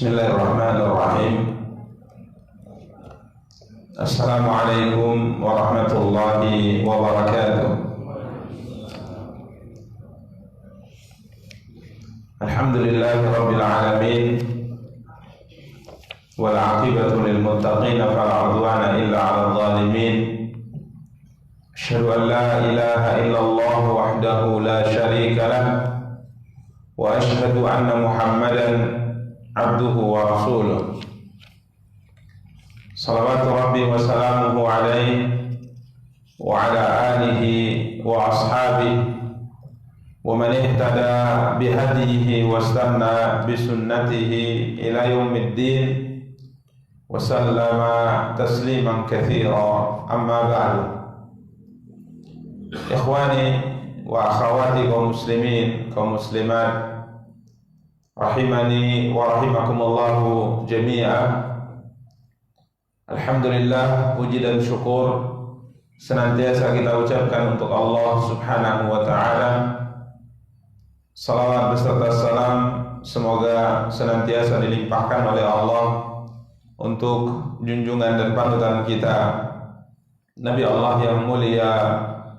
Bismillahirrahmanirrahim. Assalamualaikum warahmatullahi wabarakatuh. Alhamdulillahi rabbil alamin. Wal 'aqibatu lil muttaqin fala 'udwana illa 'alal zalimin. Asyhadu an la ilaha illallah wahdahu la syarika lah wa asyhadu anna Muhammadan abduhu wa rasuluh. Salawatu rabbi wa salamuhu alaihi wa ala alihi wa ashabihi wa man ihtada bihadihi wa istanna bisunnatihi ila yaumiddin wa sallama tasliman katsira. Amma ba'du. Ikhwani wa akhawati kaum muslimin, kaum muslimat, rahimani wa rahimakumullahu jami'a. Alhamdulillah, puji dan syukur senantiasa kita ucapkan untuk Allah subhanahu wa ta'ala. Salawat beserta salam semoga senantiasa dilimpahkan oleh Allah untuk junjungan dan panutan kita, Nabi Allah yang mulia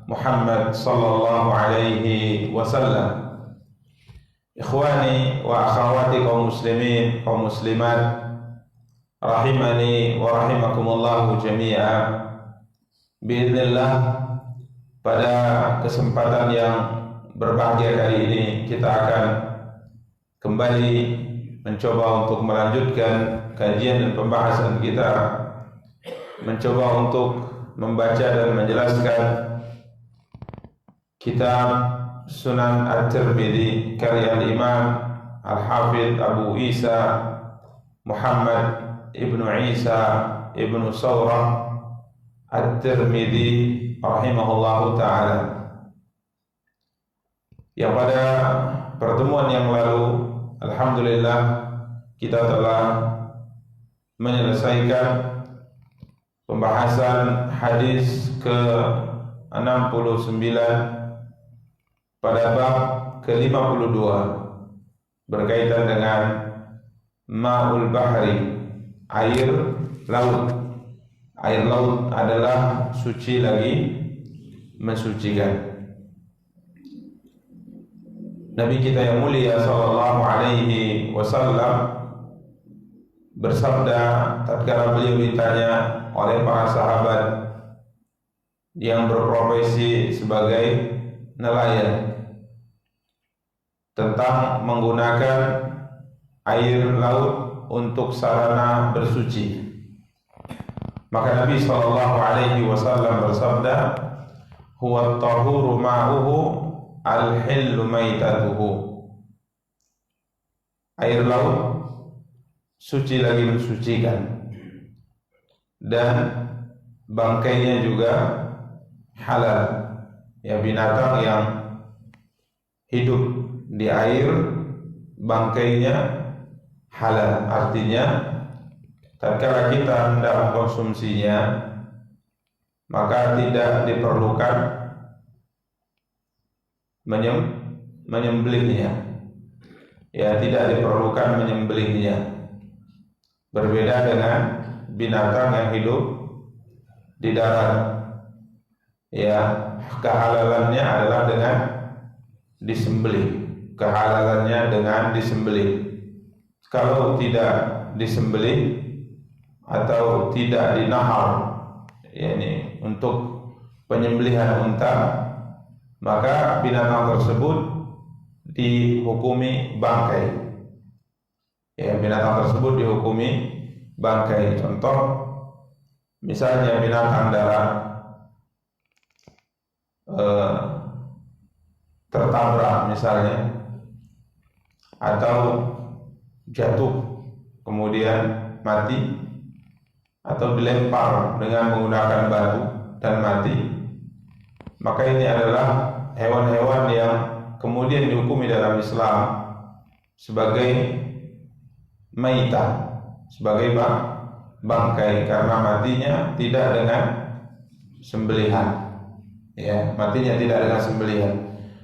Muhammad sallallahu alaihi wasallam. Ikhwani wa akhawati kaum muslimin, kaum muslimat, rahimani wa rahimakumullahu jami'a. Biidznillah, pada kesempatan yang berbahagia kali ini kita akan kembali mencoba untuk melanjutkan kajian dan pembahasan kita, mencoba untuk membaca dan menjelaskan kitab Sunan At-Tirmidzi karya Imam Al-Hafidh Abu Isa Muhammad ibnu Isa ibnu Sawrah At-Tirmidzi rahimahullahu ta'ala, yang pada pertemuan yang lalu alhamdulillah kita telah menyelesaikan pembahasan hadis ke-69 pada bab ke-52 berkaitan dengan ma'ul bahri, air laut. Air laut adalah suci lagi mensucikan. Nabi kita yang mulia sallallahu alaihi wasallam bersabda tatkala beliau ditanya oleh para sahabat yang berprofesi sebagai nelayan tentang menggunakan air laut untuk sarana bersuci, maka Nabi sallallahu alaihi wasallam bersabda, huwa at-tahuru ma'uhu al-hillu maitatuhu. Air laut suci lagi mensucikan, dan bangkainya juga halal. Ya, binatang yang hidup di air bangkainya halal, artinya tatkala kita hendak mengkonsumsinya maka tidak diperlukan menyembelihnya. Ya, tidak diperlukan menyembelihnya. Berbeda dengan binatang yang hidup di darat. Ya, kehalalannya adalah dengan disembelih. Kehalalannya dengan disembelih. Kalau tidak disembelih atau tidak dinahar, yakni untuk penyembelihan unta, maka binatang tersebut dihukumi bangkai. Ya, binatang tersebut dihukumi bangkai. Contoh, misalnya binatang darat tertabrak misalnya, atau jatuh kemudian mati, atau dilempar dengan menggunakan batu dan mati, maka ini adalah hewan-hewan yang kemudian dihukumi dalam Islam sebagai maitah, sebagai bangkai, karena matinya tidak dengan sembelihan. Ya, matinya tidak dengan sembelihan.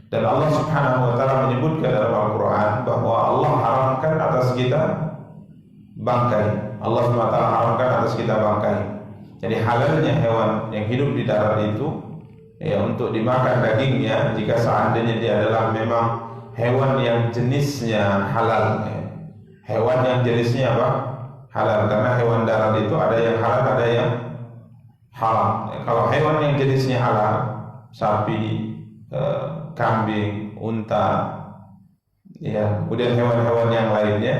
Dan Allah Subhanahu wa taala menyebutkan dalam Al-Qur'an bahwa Allah haramkan atas kita bangkai. Allah SWT haramkan atas kita bangkai. Jadi halalnya hewan yang hidup di darat itu ya untuk dimakan dagingnya jika seandainya dia adalah memang hewan yang jenisnya halal. Hewan yang jenisnya apa? Halal. Karena hewan darat itu ada yang halal, ada yang haram. Kalau hewan yang jenisnya halal, sapi, kambing, unta, ya, kemudian hewan-hewan yang lainnya,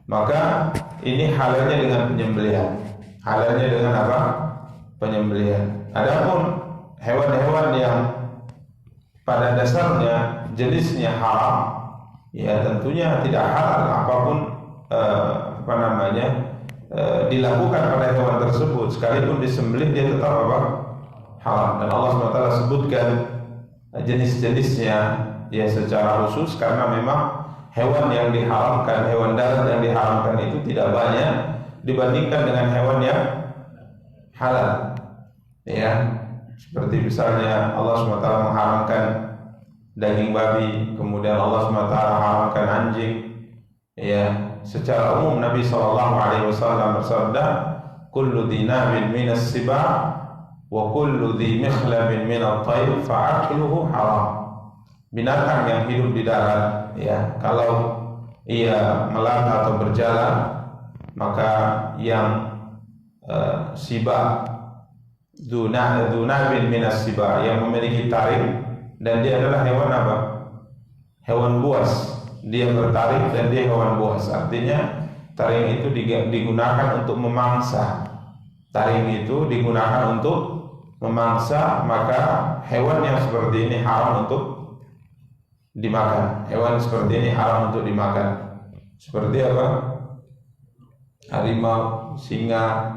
maka ini halalnya dengan penyembelihan. Halalnya dengan apa? Penyembelihan. Adapun hewan-hewan yang pada dasarnya jenisnya haram, ya tentunya tidak halal apapun dilakukan pada hewan tersebut, sekalipun disembelih dia tetap apa? Haram. Dan Allah SWT sebutkan jenis-jenisnya ya secara khusus karena memang hewan yang diharamkan, hewan darat yang diharamkan itu tidak banyak dibandingkan dengan hewan yang halal. Ya, seperti misalnya Allah SWT mengharamkan daging babi, kemudian Allah SWT haramkan anjing. Ya, secara umum Nabi SAW bersabda, "Kullu dhinabin minas siba' wa kullu dhi mikhlabin minat tayr fa'akluhu haram." Binatang yang hidup di darat, ya, kalau ia melata atau berjalan, maka yang siba, dunabin minas siba, yang memiliki taring, dan dia adalah hewan apa? Hewan buas. Dia bertaring dan dia hewan buas. Artinya taring itu digunakan untuk memangsa. Taring itu digunakan untuk memangsa, maka hewan yang seperti ini haram untuk dimakan. Hewan seperti ini haram untuk dimakan. Seperti apa? Harimau, singa,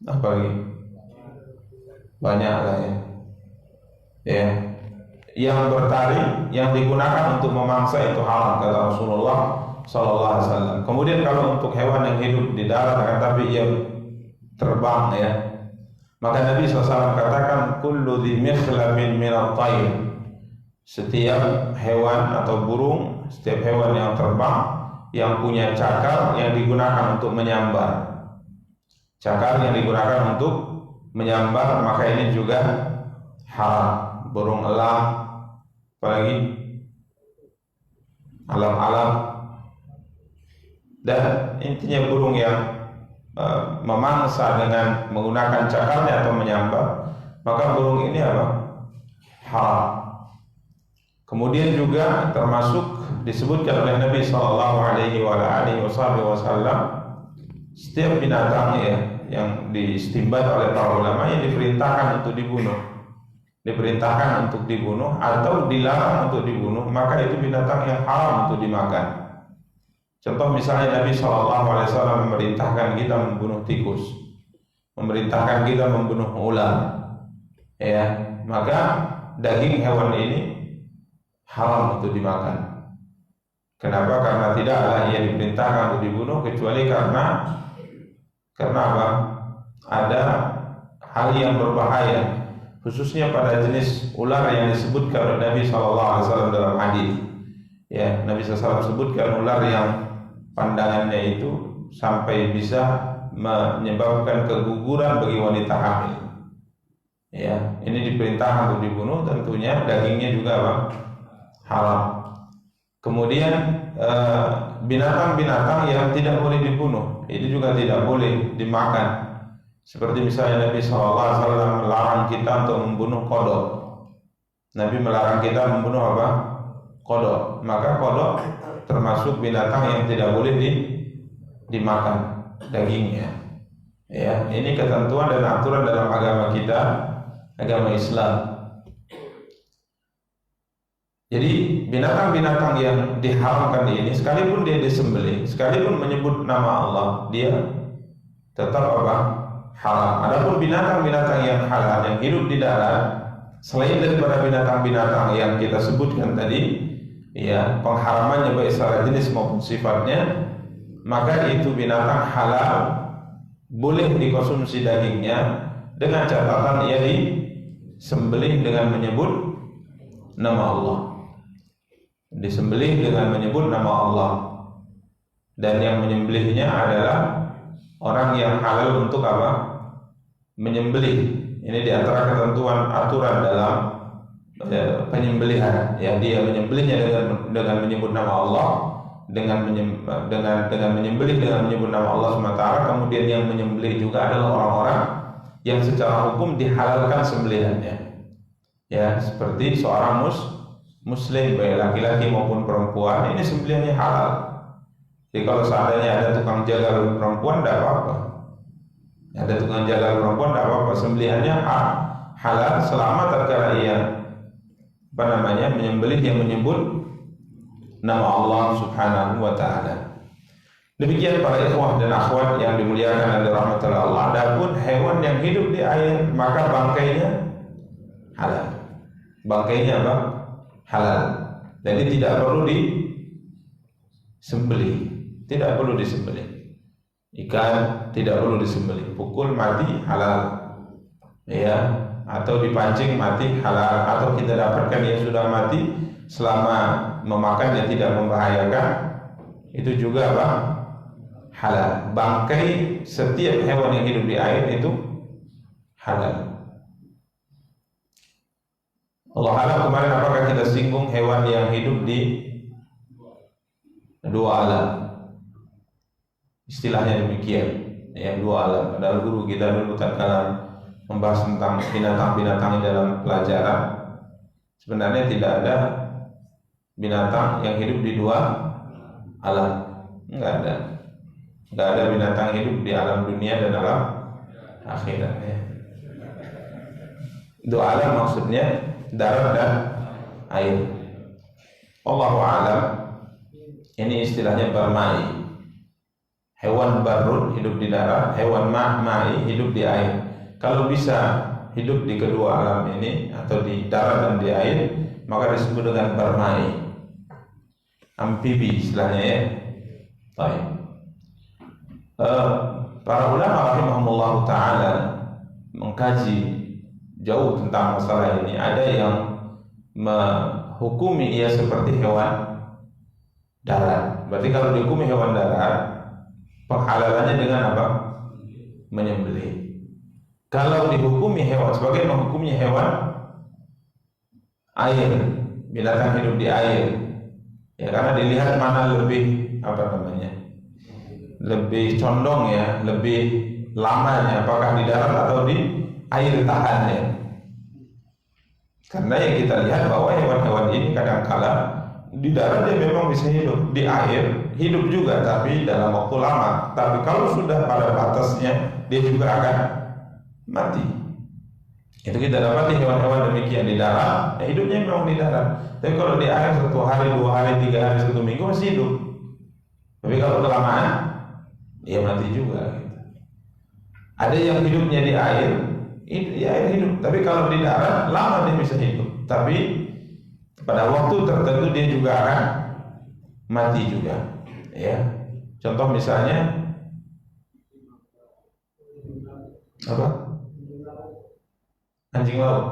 apa lagi? Banyak lah ya. Ya, yang bertaring, yang digunakan untuk memangsa itu haram kata Rasulullah SAW. Kemudian kalau untuk hewan yang hidup di darat tapi yang terbang, ya, maka Nabi SAW katakan kullu dhi mikhlabin minat tayr, setiap hewan atau burung, setiap hewan yang terbang yang punya cakar yang digunakan untuk menyambar, cakar yang digunakan untuk menyambar, maka ini juga haram. Burung elang, apalagi alam-alam, dan intinya burung yang memangsa dengan menggunakan cakarnya atau menyambar, maka burung ini apa? Haram. Kemudian juga termasuk disebutkan oleh Nabi SAW, setiap binatang ya yang diistimbat oleh para ulama yang diperintahkan untuk dibunuh, diperintahkan untuk dibunuh atau dilarang untuk dibunuh, maka itu binatang yang haram untuk dimakan. Contoh misalnya Nabi SAW memerintahkan kita membunuh tikus, memerintahkan kita membunuh ular, ya, maka daging hewan ini haram untuk dimakan. Kenapa? Karena tidaklah ia diperintahkan untuk dibunuh kecuali karena apa? Ada hal yang berbahaya, khususnya pada jenis ular yang disebutkan oleh Nabi SAW dalam hadis. Ya, Nabi SAW sebutkan ular yang pandangannya itu sampai bisa menyebabkan keguguran bagi wanita hamil. Ya, ini diperintahkan untuk dibunuh, tentunya dagingnya juga apa? Haram. Kemudian binatang-binatang yang tidak boleh dibunuh, ini juga tidak boleh dimakan. Seperti misalnya Nabi SAW melarang kita untuk membunuh kodok. Nabi melarang kita membunuh apa? Kodok. Maka kodok termasuk binatang yang tidak boleh dimakan dagingnya. Ya, ini ketentuan dan aturan dalam agama kita, agama Islam. Jadi binatang-binatang yang diharamkan ini, sekalipun dia disembelih, sekalipun menyebut nama Allah, dia tetap apa? Halal. Adapun binatang-binatang yang halal yang hidup di darat, selain daripada binatang-binatang yang kita sebutkan tadi, ya, pengharamannya baik secara jenis maupun sifatnya, maka itu binatang halal, boleh dikonsumsi dagingnya dengan catatan ia disembelih dengan menyebut nama Allah. Disembelih dengan menyebut nama Allah. dan yang menyembelihnya adalah orang yang halal untuk apa? Menyembelih. Ini di antara ketentuan aturan dalam penyembelihan. Ya, dia menyembelihnya dengan menyebut nama Allah, dengan menyembelih dengan menyebut nama Allah SWT. Kemudian yang menyembelih juga adalah orang-orang yang secara hukum dihalalkan sembelihannya. Ya, seperti seorang muslim baik laki-laki maupun perempuan, ini sembelihannya halal. Jadi kalau seandainya ada tukang jagal perempuan, tidak apa-apa. Ada tukang jagal perempuan, tidak apa-apa. Sembelihannya halal selama tatkala ia menyembelih yang menyebut nama Allah Subhanahu wa Ta'ala. Demikian para ikhwah dan akhwat yang dimuliakan oleh rahmatullah Allah. Adapun hewan yang hidup di air, maka bangkainya halal. Bangkainya apa? Halal. Jadi tidak perlu disembelih. Tidak perlu disembelih. Ikan tidak perlu disembelih. Pukul mati halal. Ya, atau dipancing mati halal, atau kita dapatkan yang sudah mati selama memakannya tidak membahayakan, itu juga apa? Halal. Bangkai setiap hewan yang hidup di air itu halal. Allah alam, kemarin apakah kita singgung hewan yang hidup di dua alam? Istilahnya demikian, ya, dua alam. Padahal guru kita dulu tatkala membahas tentang binatang-binatang dalam pelajaran, sebenarnya tidak ada binatang yang hidup di dua alam. Enggak ada binatang hidup di alam dunia dan alam akhirat, ya. Dua alam maksudnya darat dan air. Allahu a'lam. Ini istilahnya barmai. Hewan barun hidup di darat, hewan ma'i hidup di air. Kalau bisa hidup di kedua alam ini, atau di darat dan di air, maka disebut dengan barmai, amfibi istilahnya, ya. Baik. Para ulama rahimahumullah ta'ala mengkaji jauh tentang masalah ini. Ada yang menghukumi ia seperti hewan darat. Berarti kalau dihukumi hewan darat, penghalalannya dengan apa? Menyembelih. Kalau dihukumi hewan sebagai menghukumnya hewan air, binatang hidup di air, ya, karena dilihat mana lebih lebih condong, ya, lebih lamanya, apakah di darat atau di air tahannya. Karena yang kita lihat bahwa hewan-hewan ini kadang-kala di darat dia memang bisa hidup, di air hidup juga, tapi dalam waktu lama. Tapi kalau sudah pada batasnya, dia juga akan mati. Itu kita dapat di hewan-hewan demikian. Di darat, ya, hidupnya memang di darat. Tapi kalau di air 1 hari, 2 hari, 3 hari, 1 minggu masih hidup. Tapi kalau kelamaan, dia mati juga. Ada yang hidupnya di air hidup. Tapi kalau di darat, lama dia bisa hidup. Tapi pada waktu tertentu dia juga akan mati juga. Ya, contoh misalnya apa? Anjing laut.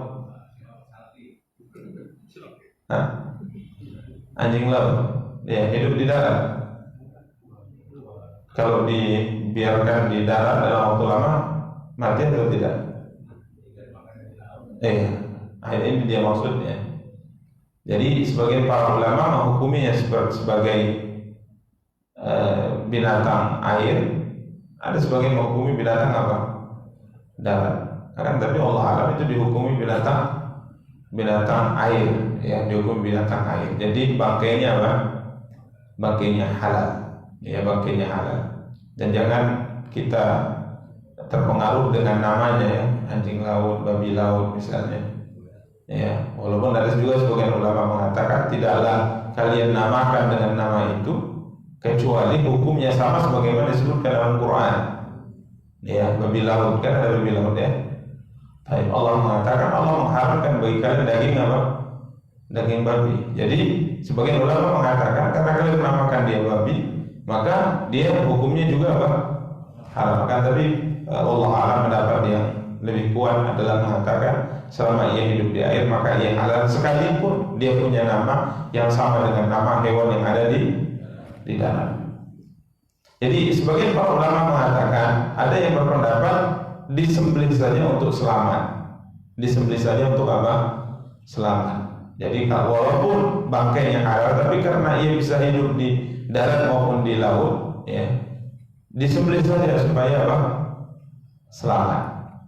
Anjing laut, ya, hidup di darat. Kalau dibiarkan di darat dalam waktu lama, mati atau tidak? Ini dia maksudnya. Jadi sebagian para ulama menghukuminya sebagai binatang air. Ada sebagian menghukumi binatang apa? Darat. Kan tapi Allah alam itu dihukumi binatang air, ya, dihukumi binatang air. Jadi bangkainya apa? Bangkainya halal, ya, bangkainya halal. Dan jangan kita terpengaruh dengan namanya, ya, anjing laut, babi laut misalnya, ya. Walaupun ada juga sebagian ulama mengatakan tidaklah kalian namakan dengan nama itu kecuali hukumnya sama sebagaimana disebutkan dalam Quran, ya. Babi laut, kan ada babi laut, ya. Baik, Allah mengatakan, Allah mengharamkan bagi kalian daging apa? Daging babi. Jadi sebagian ulama mengatakan karena kalian menamakan dia babi, maka dia hukumnya juga apa? Haram. Kan tapi Allah alam mendapat yang lebih kuat adalah mengatakan selama ia hidup di air maka ia halal, sekalipun dia punya nama yang sama dengan nama hewan yang ada di darat. Jadi sebagian para ulama mengatakan ada yang berpendapat disembelih saja untuk selamat. Disembelih saja untuk apa? Selamat. Jadi walaupun bangkainya halal, tapi karena ia bisa hidup di darat maupun di laut, ya, disembelih saja supaya apa? Selamat.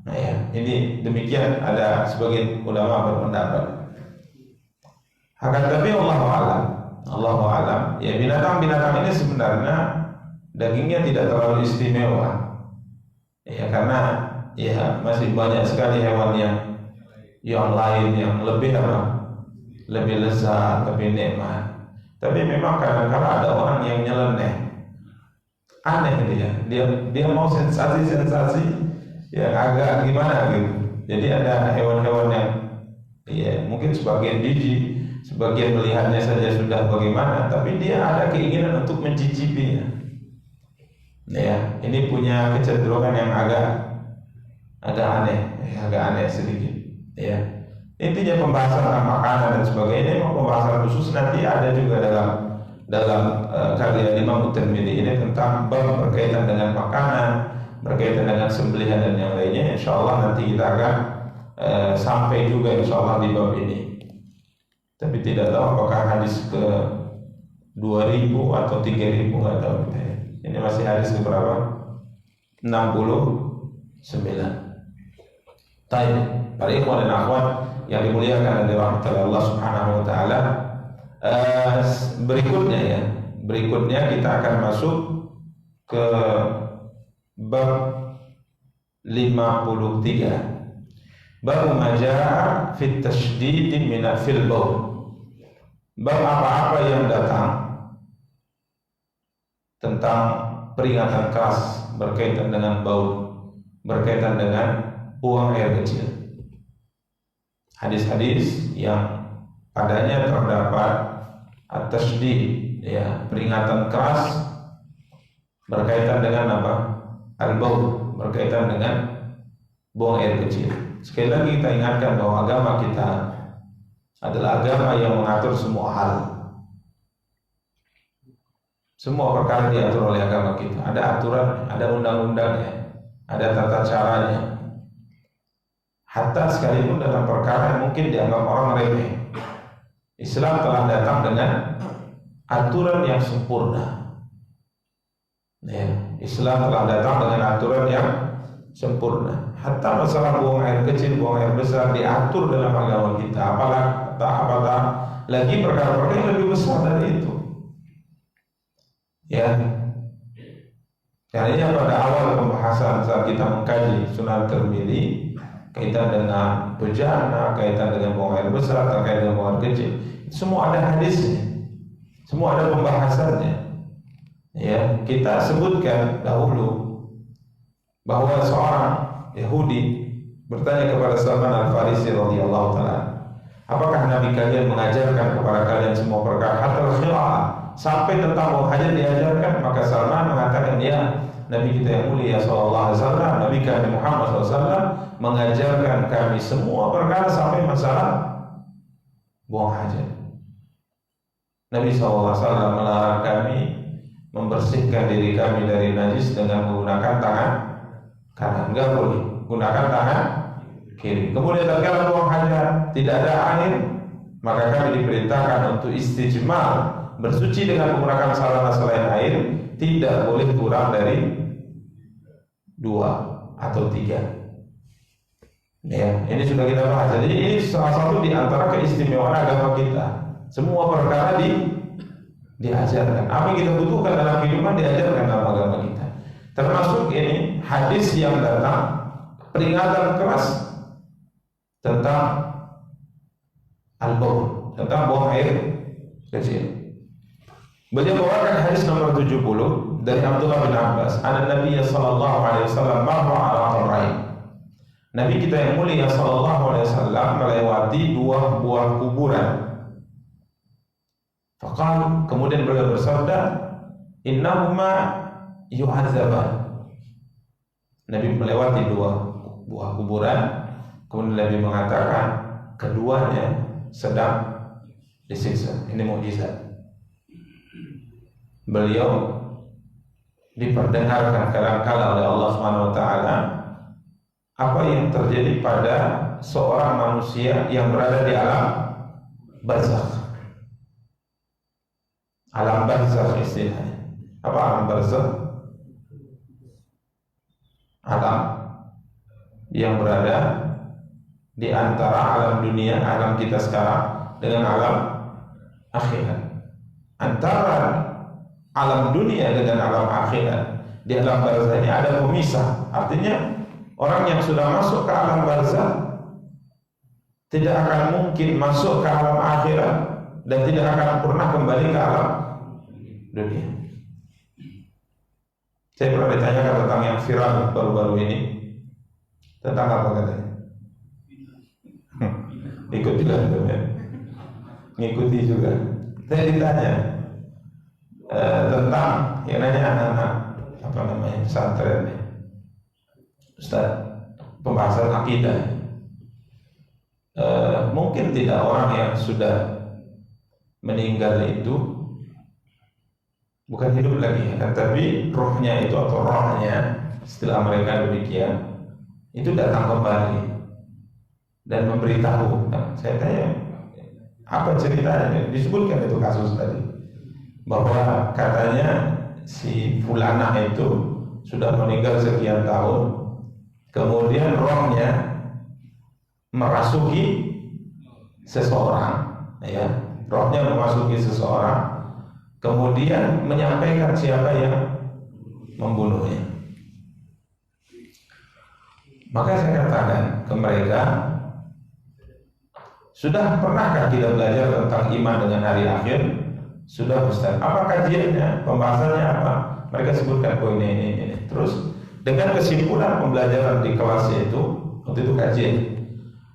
Nah ya, ini demikian ada sebagian ulama berpendapat. Akan tapi Allahu a'lam, ya binatang-binatang ini sebenarnya dagingnya tidak terlalu istimewa. Ya karena ya masih banyak sekali hewan yang lain yang lebih apa? Lebih lezat, lebih nikmat. Tapi memang kadang-kadang ada orang yang nyeleneh. Aneh dia mau sensasi yang agak gimana gitu. Jadi ada hewan-hewan yang ya mungkin sebagian jijik, sebagian melihatnya saja sudah bagaimana, tapi dia ada keinginan untuk mencicipinya. Ya, ini punya kecenderungan yang agak aneh sedikit. Ya, intinya pembahasan tentang makanan dan sebagainya memang pembahasan khusus nanti ada juga dalam karya Imam Tirmidzi ini tentang bab berkaitan dengan makanan, berkaitan dengan sembelihan dan yang lainnya. Insyaallah nanti kita akan sampai juga insyaallah di bab ini. Tapi tidak tahu apakah hadis ke 2000 atau 3000 nggak tahu kita ya. Ini masih hadis ke berapa? 69. Baik, para ikhwan dan akhwat yang dimuliakan oleh Allah Subhanahu wa taala, berikutnya kita akan masuk ke bab 53. Bab majaa fit tasydid min fil baul. Bab apa-apa yang datang tentang peringatan keras berkaitan dengan baul, berkaitan dengan buang air kecil. Hadis-hadis yang padanya terdapat at-tasydid, ya, peringatan keras berkaitan dengan apa? Al-baul, berkaitan dengan buang air kecil. Sekali lagi kita ingatkan bahwa agama kita adalah agama yang mengatur semua hal. Semua perkara diatur oleh agama kita. Ada aturan, ada undang-undangnya, ada tata caranya. Hatta sekalipun dalam perkara yang mungkin dianggap orang remeh, Islam telah datang dengan aturan yang sempurna. Ya, Islam telah datang dengan aturan yang sempurna. Hatta masalah buang air kecil, buang air besar diatur dalam agama kita. Apakah lagi perkara-perkara yang lebih besar dari itu. Ya, caranya pada awal pembahasan saat kita mengkaji Sunan Tirmidzi kaitan dengan bejana, kaitan dengan buang air besar, terkait dengan buang air kecil, semua ada hadisnya, semua ada pembahasannya. Ya, kita sebutkan dahulu bahwa seorang Yahudi bertanya kepada Salman Al-Farisi radhiyallahu taala, apakah Nabi kalian mengajarkan kepada kalian semua perkara hatta khira'ah, sampai tentang buang hajat diajarkan? Maka Salman mengatakan, ya, Nabi kita yang mulia sallallahu alaihi wasallam, Nabi kami Muhammad sallallahu alaihi wasallam mengajarkan kami semua perkara sampai masalah buang hajat. Nabi sallallahu alaihi wasallam melarang kami membersihkan diri kami dari najis dengan menggunakan tangan kanan, enggak boleh gunakan tangan kiri. Kemudian tatkala buang hajat tidak ada air, maka kami diperintahkan untuk istijmar, bersuci dengan menggunakan sarana selain air, tidak boleh kurang dari 2 atau 3. Ya, ini sudah kita bahas. Jadi ini salah satu di antara keistimewaan agama kita. Semua perkara diajarkan. Apa yang kita butuhkan dalam kehidupan diajarkan dalam agama kita. Termasuk ini hadis yang datang peringatan keras tentang al-baul, tentang buang air kecil. Beliau bawakan hadis nomor 70 dari Abdullah bin Abbas, "Anna Nabiy sallallahu alaihi wasallam marra ala qabrain." Nabi kita yang mulia sallallahu alaihi wasallam melewati 2 buah kuburan. Faqal, kemudian beliau bersabda, "Innahuma yu'adzaban." Nabi melewati 2 buah kuburan, kemudian Nabi mengatakan keduanya sedang disiksa. Ini mukjizat. Beliau diperdengarkan kadang-kala oleh Allah Subhanahu wa taala apa yang terjadi pada seorang manusia yang berada di alam barzakh. Alam barzakh istilahnya. Apa alam barzakh? Alam yang berada di antara alam dunia, alam kita sekarang dengan alam akhirat. Antara alam dunia dengan alam akhirat, di alam barzakh ini ada pemisah. Artinya orang yang sudah masuk ke alam barzakh tidak akan mungkin masuk ke alam akhirat dan tidak akan pernah kembali ke alam dunia. Saya pernah ditanyakan tentang yang viral baru-baru ini, tentang apa katanya? Ikut juga, ngikuti juga. Saya ditanya tentang yang nanya anak-anak apa namanya pesantren, Ustaz, pembahasan akidah. Mungkin tidak orang yang sudah meninggal itu bukan hidup lagi, tetapi rohnya itu atau rohnya setelah mereka demikian itu datang kembali dan memberitahu. Nah, saya tanya apa ceritanya? Disebutkan itu kasus tadi bahwa katanya si fulana itu sudah meninggal sekian tahun, kemudian rohnya merasuki seseorang, ya, rohnya memasuki seseorang, kemudian menyampaikan siapa yang membunuhnya. Maka saya katakan ke mereka, sudah pernahkah kita belajar tentang iman dengan hari akhir? Sudah, Ustaz. Apa kajiannya? Pembahasannya apa? Mereka sebutkan ini. Terus dengan kesimpulan pembelajaran di kelas itu, waktu itu kajian,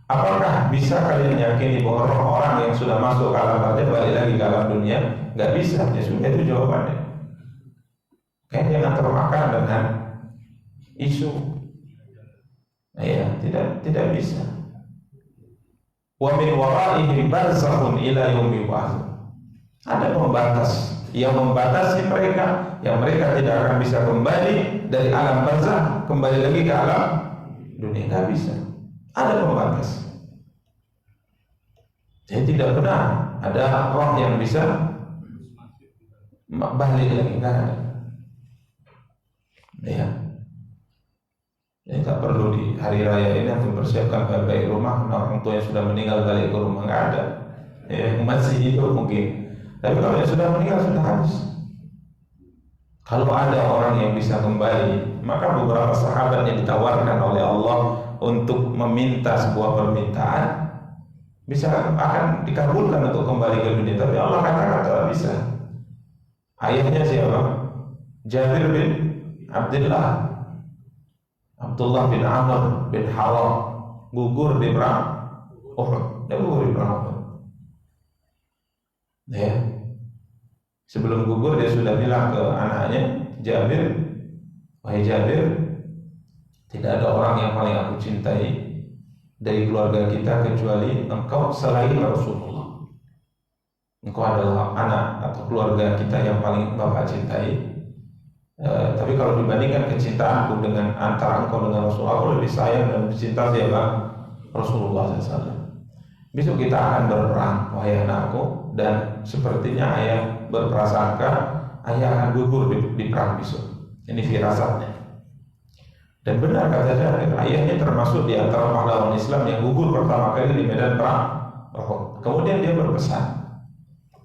apakah bisa kalian yakini bahwa orang yang sudah masuk ke alam barzakh balik lagi ke alam dunia? Gak bisa. Ya sudah, itu jawabannya. Kayak jangan termakan dengan isu. Nah, ya, tidak bisa. Wa min waraihim barzakhun ila yaumi yub'atsun. Ada pembatas yang membatasi mereka, yang mereka tidak akan bisa kembali dari alam barzakh kembali lagi ke alam dunia. Nggak bisa. Ada pembatas. Jadi tidak benar ada roh yang bisa balik lagi, nggak ada. Ya. Jadi tak perlu di hari raya ini untuk persiapkan baik-baik rumah. Orang tua yang sudah meninggal balik ke rumah, nggak ada. Ya, masih hidup mungkin. Tapi kalau yang sudah meninggal sudah habis. Kalau ada orang yang bisa kembali, maka beberapa sahabat yang ditawarkan oleh Allah untuk meminta sebuah permintaan bisa akan dikabulkan untuk kembali ke dunia. Tapi Allah katakan tidak bisa. Ayahnya siapa? Jabir bin Abdullah bin Amr bin Haram gugur di perang Uhud. Dia gugur di perang Uhud. Ya. Sebelum gugur dia sudah bilang ke anaknya Jabir, wahai Jabir, tidak ada orang yang paling aku cintai dari keluarga kita kecuali engkau selain Rasulullah. Engkau adalah anak atau keluarga kita yang paling Bapak cintai. Tapi kalau dibandingkan kecintaanku dengan antara engkau dengan Rasulullah, aku lebih sayang dan lebih cinta siapa? Rasulullah SAW. Besok kita akan berperang, wahai anakku, dan sepertinya ayah berprasangka ayah akan gugur di perang besok. Ini firasatnya. Dan benar kata Jabir, ayahnya termasuk di antara pahlawan Islam yang gugur pertama kali di medan perang Uhud. Kemudian dia berpesan.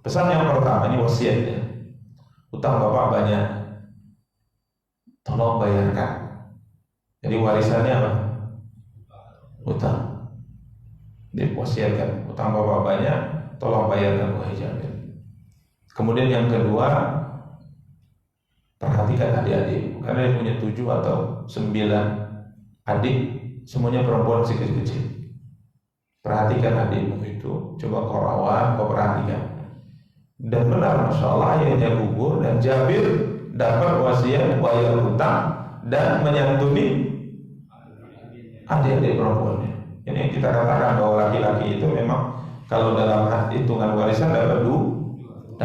Pesan yang pertama, ini wasiat dia. Utang bapak banyak, tolong bayarkan. Jadi warisannya apa? Utang. Diwasiatkan, utang bapak banyak, tolong bayarkan wahai Jabir. Kemudian yang kedua, perhatikan adik-adik, karena dia punya 7 atau 9 adik, semuanya perempuan kecil-kecil. Perhatikan adikmu itu, coba kau rawat, kau perhatikan. Dan benar, Masya Allah, ayahnya gugur dan Jabir dapat wasiat bayar hutang dan menyantuni adik-adik perempuannya. Ini yang kita katakan bahwa laki-laki itu memang kalau dalam hitungan warisan dapat 2,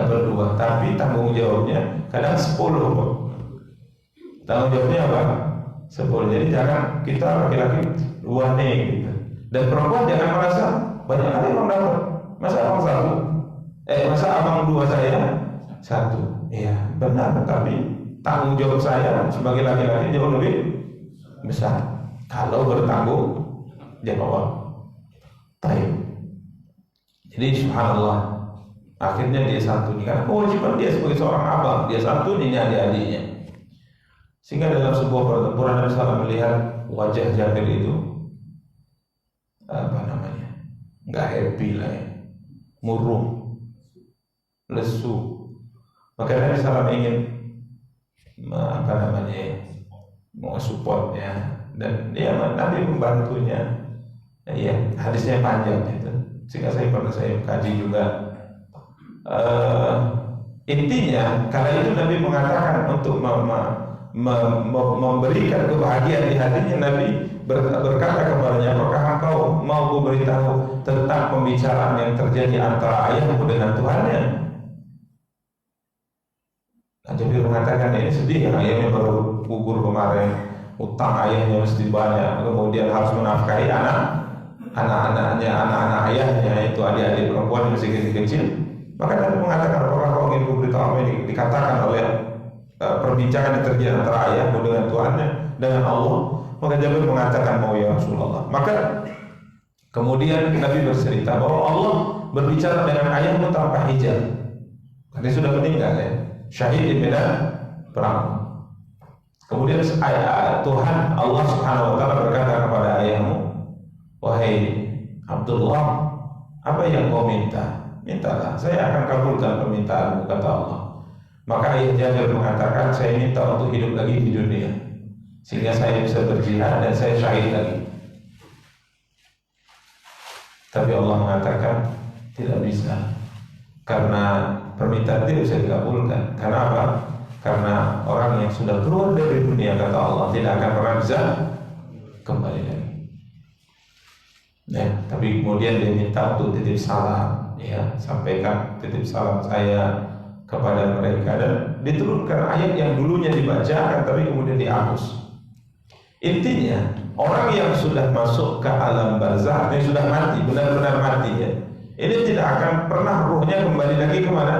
tapi tanggung jawabnya kadang 10. Tanggung jawabnya apa? 10. Jadi jangan kita laki-laki luane gitu. Dan perempuan jangan merasa banyak kali abang dapat. Masa abang 1? Masa abang 2 saya 1? Iya benar, tapi tanggung jawab saya sebagai laki-laki jauh lebih besar kalau bertanggung jawab. Baik. Jadi subhanallah, akhirnya dia santuni karena kewajiban dia sebagai seorang abang, dia santuni adik-adiknya. Sehingga dalam sebuah pertempuran Nabi SAW melihat wajah Jabir itu nggak happy lah ya, murung, lesu. Maka Nabi SAW ingin mau support ya, dan dia Nabi membantunya. Ya, hadisnya panjang itu. Sehingga saya kaji juga. Intinya, kala itu Nabi mengatakan untuk memberikan kebahagiaan di hatinya, Nabi berkata kepadanya, apakah engkau mau beritahu tentang pembicaraan yang terjadi antara ayahmu dengan Tuhannya? Nah, Jabir mengatakan ini sedih, ayahnya baru gugur kemarin, utang ayahnya mesti banyak, kemudian harus menafkahi anak-anak ayahnya, itu adik-adik perempuan yang masih kecil-kecil. Maka Nabi mengatakan, apakah kau ingin beritahu apa yang dikatakan oleh perbincangan yang terjadi antara ayahmu dengan Tuhannya, dengan Allah? Maka Jabir mengatakan, mau ya Rasulullah. Maka kemudian Nabi bercerita bahwa Allah berbicara dengan ayahmu tanpa hijab, karena sudah meninggal ya, syahid di medan perang. Kemudian Tuhan Allah Subhanahu wa taala berkata kepada ayahmu, wahai Abdullah, apa yang kau minta? Mintalah, saya akan kabulkan permintaanmu, kata Allah. Maka ayah Jabir mengatakan, saya minta untuk hidup lagi di dunia, sehingga saya bisa berjihad dan saya syahid lagi. Tapi Allah mengatakan tidak bisa, karena permintaan tidak bisa dikabulkan. Karena apa? Karena orang yang sudah keluar dari dunia, kata Allah, tidak akan pernah bisa kembali lagi. Nah, tapi kemudian dia minta untuk titip salam, ya, sampaikan titip salam saya kepada mereka, dan diturunkan ayat yang dulunya dibacakan tapi kemudian dihapus. Intinya, orang yang sudah masuk ke alam barzakh, yang sudah mati, benar-benar mati ya, ini tidak akan pernah ruhnya kembali lagi kemana?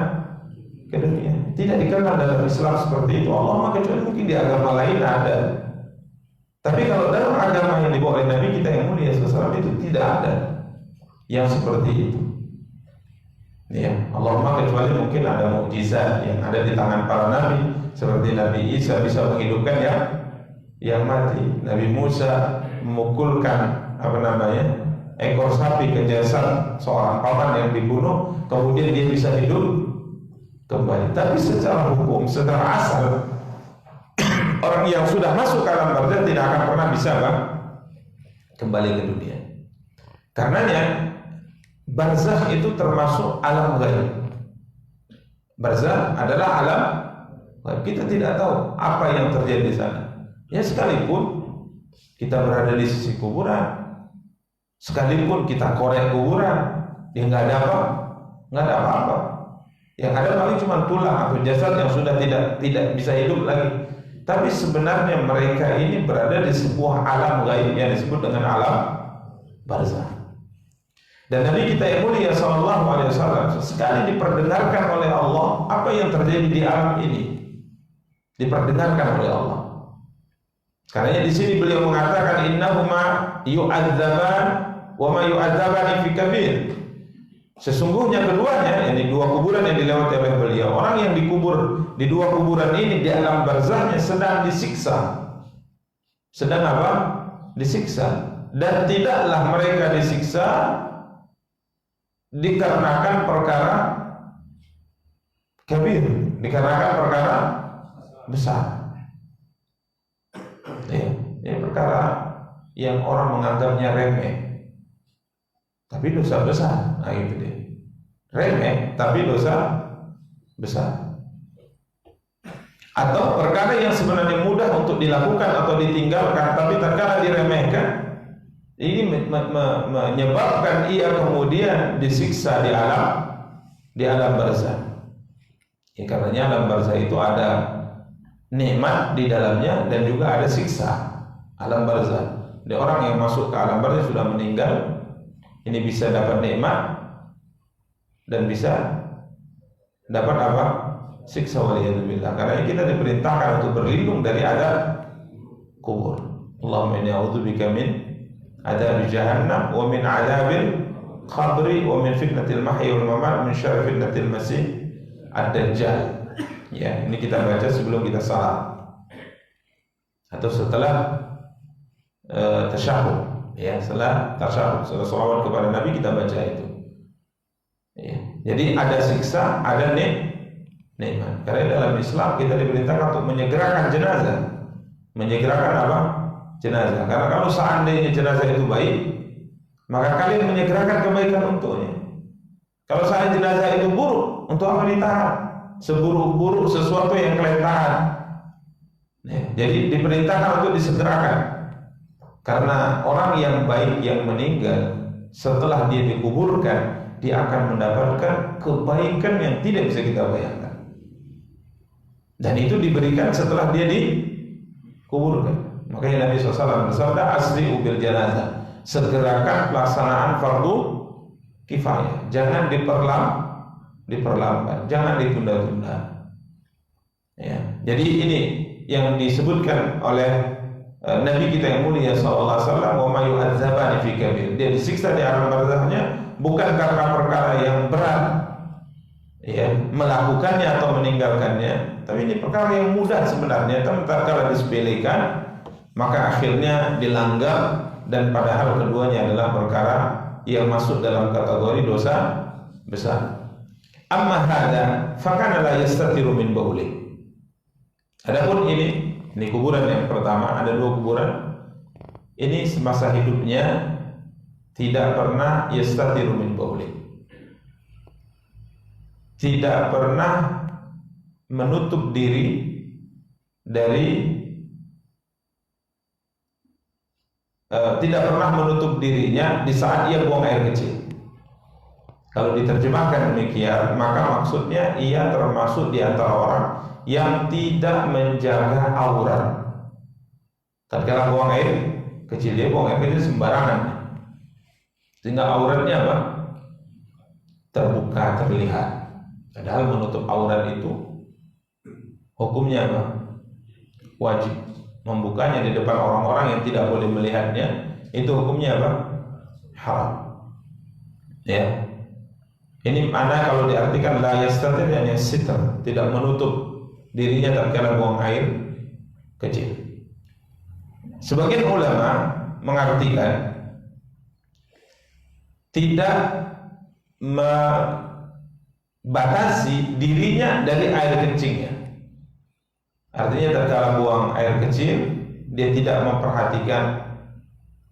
Ke dunia. Tidak dikenal dalam Islam seperti itu. Allah kecuali mungkin di agama lain ada. Tapi kalau dalam agama yang dibawa oleh Nabi kita yang mulia SAW itu tidak ada yang seperti itu. Ya, Allahumma kecuali mungkin ada mukjizat yang ada di tangan para nabi, seperti Nabi Isa bisa menghidupkan yang mati. Nabi Musa memukulkan ekor sapi ke jasad seorang paman yang dibunuh, kemudian dia bisa hidup kembali. Tapi secara hukum, secara asal, orang yang sudah masuk ke alam barzakh tidak akan pernah bisa kembali ke dunia. Karenanya barzakh itu termasuk alam gaib. Barzakh adalah alam gaib. Kita tidak tahu apa yang terjadi di sana. Ya, sekalipun kita berada di sisi kuburan, sekalipun kita korek kuburan, ya nggak ada apa-apa. Yang ada paling cuma tulang atau jasad yang sudah tidak bisa hidup lagi. Tapi sebenarnya mereka ini berada di sebuah alam gaib yang disebut dengan alam barzakh. Dan Nabi kita yang mulia sallallahu alaihi wasallam sekali diperdengarkan oleh Allah apa yang terjadi di alam ini. Diperdengarkan oleh Allah. Karena di sini beliau mengatakan innahuma yu'adzaban wa ma yu'adzaban fi kabir. Sesungguhnya keduanya, yakni dua kuburan yang dilewati oleh beliau, orang yang dikubur di dua kuburan ini di alam barzakhnya sedang disiksa. Sedang apa? Disiksa. Dan tidaklah mereka disiksa dikarenakan perkara kabir, dikarenakan perkara besar. Ini perkara yang orang menganggapnya remeh, tapi dosa besar. Nah itu dia, remeh tapi dosa besar. Atau perkara yang sebenarnya mudah untuk dilakukan atau ditinggalkan, tapi terkadang diremehkan. Ini menyebabkan ia kemudian disiksa di alam barzakh. Ya, karenanya alam barzakh itu ada nikmat di dalamnya dan juga ada siksa alam barzah. Jadi orang yang masuk ke alam barzah sudah meninggal, ini bisa dapat nikmat dan bisa dapat apa? Siksa waliyadzubillah. Karena kita diperintahkan untuk berlindung dari adab kubur. Allahumma inni a'udzubika min adab jahannam wa min adabil qabri wa min fitnatil mahya wal mamat min syarri fitnatil masih ad-dajjal. Ya, ini kita baca sebelum kita salat atau setelah tasyahud. Ya, setelah tasyahud, setelah salawat kepada Nabi kita baca itu. Ya, jadi ada siksa, ada nikmat. Karena dalam Islam kita diperintahkan untuk menyegerakan jenazah. Menyegerakan apa? Jenazah. Karena kalau seandainya jenazah itu baik, maka kalian menyegerakan kebaikan untuknya. Kalau seandainya jenazah itu buruk, untuk apa ditahan? Seburuk-buruk sesuatu yang kalian tahan. Jadi diperintahkan untuk disegerakan. Karena orang yang baik yang meninggal setelah dia dikuburkan, dia akan mendapatkan kebaikan yang tidak bisa kita bayangkan. Dan itu diberikan setelah dia dikuburkan. Makanya Nabi SAW bersabda, asri'u bil janazah, segerakan pelaksanaan fardu kifayah. Jangan diperlambat, jangan ditunda-tunda. Ya, jadi ini yang disebutkan oleh Nabi kita yang mulia sallallahu alaihi wasallam, wa may yu'adzabani fi kabir. Dia disiksa di alam barzahnya bukan karena perkara yang berat, ya, melakukannya atau meninggalkannya, tapi ini perkara yang mudah sebenarnya. Tapi tatkala disepelekan, maka akhirnya dilanggar, dan padahal keduanya adalah perkara yang masuk dalam kategori dosa besar. Amma hada fakana la yastatiru min bauli. Adapun ini kuburan yang pertama, ada dua kuburan. Ini semasa hidupnya tidak pernah yastatiru min bauli, tidak pernah menutup diri dari tidak pernah menutup dirinya di saat ia buang air kecil. Kalau diterjemahkan demikian, maka maksudnya ia termasuk di antara orang yang tidak menjaga aurat. Tatkala buang air kecil, dia buang air kecil sembarangan, sehingga auratnya apa? Terbuka, terlihat. Padahal menutup aurat itu hukumnya apa? Wajib. Membukanya di depan orang-orang yang tidak boleh melihatnya, itu hukumnya apa? Haram. Ya. Ini mana kalau diartikan la yastatir, yani sitr, tidak menutup dirinya tatkala buang air kecil. Sebagian ulama mengartikan tidak membatasi dirinya dari air kencingnya. Artinya tatkala buang air kecil, dia tidak memperhatikan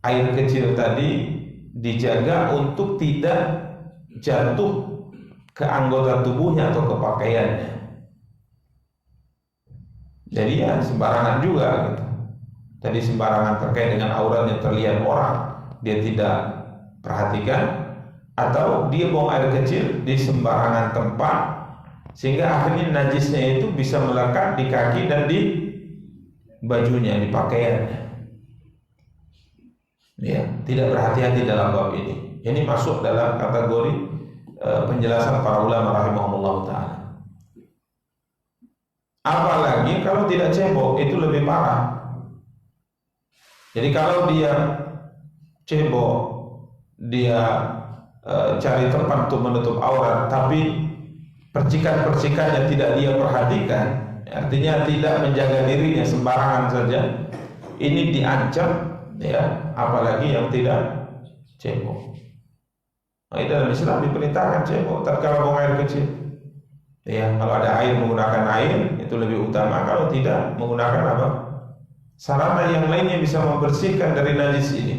air kecil tadi, dijaga untuk tidak jatuh ke anggota tubuhnya atau ke pakaiannya. Jadi ya sembarangan juga gitu. Tadi sembarangan terkait dengan aurat yang terlihat orang, dia tidak perhatikan, atau dia buang air kecil di sembarangan tempat sehingga akhirnya najisnya itu bisa melekat di kaki dan di bajunya, di pakaiannya. Ya, tidak berhati-hati dalam bab ini. Ini masuk dalam kategori penjelasan para ulama rahimahumullah ta'ala. Apalagi kalau tidak cebok, itu lebih parah. Jadi kalau dia cebok, dia cari tempat untuk menutup aurat, tapi percikan-percikannya tidak dia perhatikan, artinya tidak menjaga dirinya, sembarangan saja, ini diancam, ya, apalagi yang tidak cebok. Nah, dalam Islam diperintahkan cebok tatkala buang air kecil. Ya, kalau ada air menggunakan air itu lebih utama. Kalau tidak, menggunakan apa? Sarana yang lainnya bisa membersihkan dari najis ini.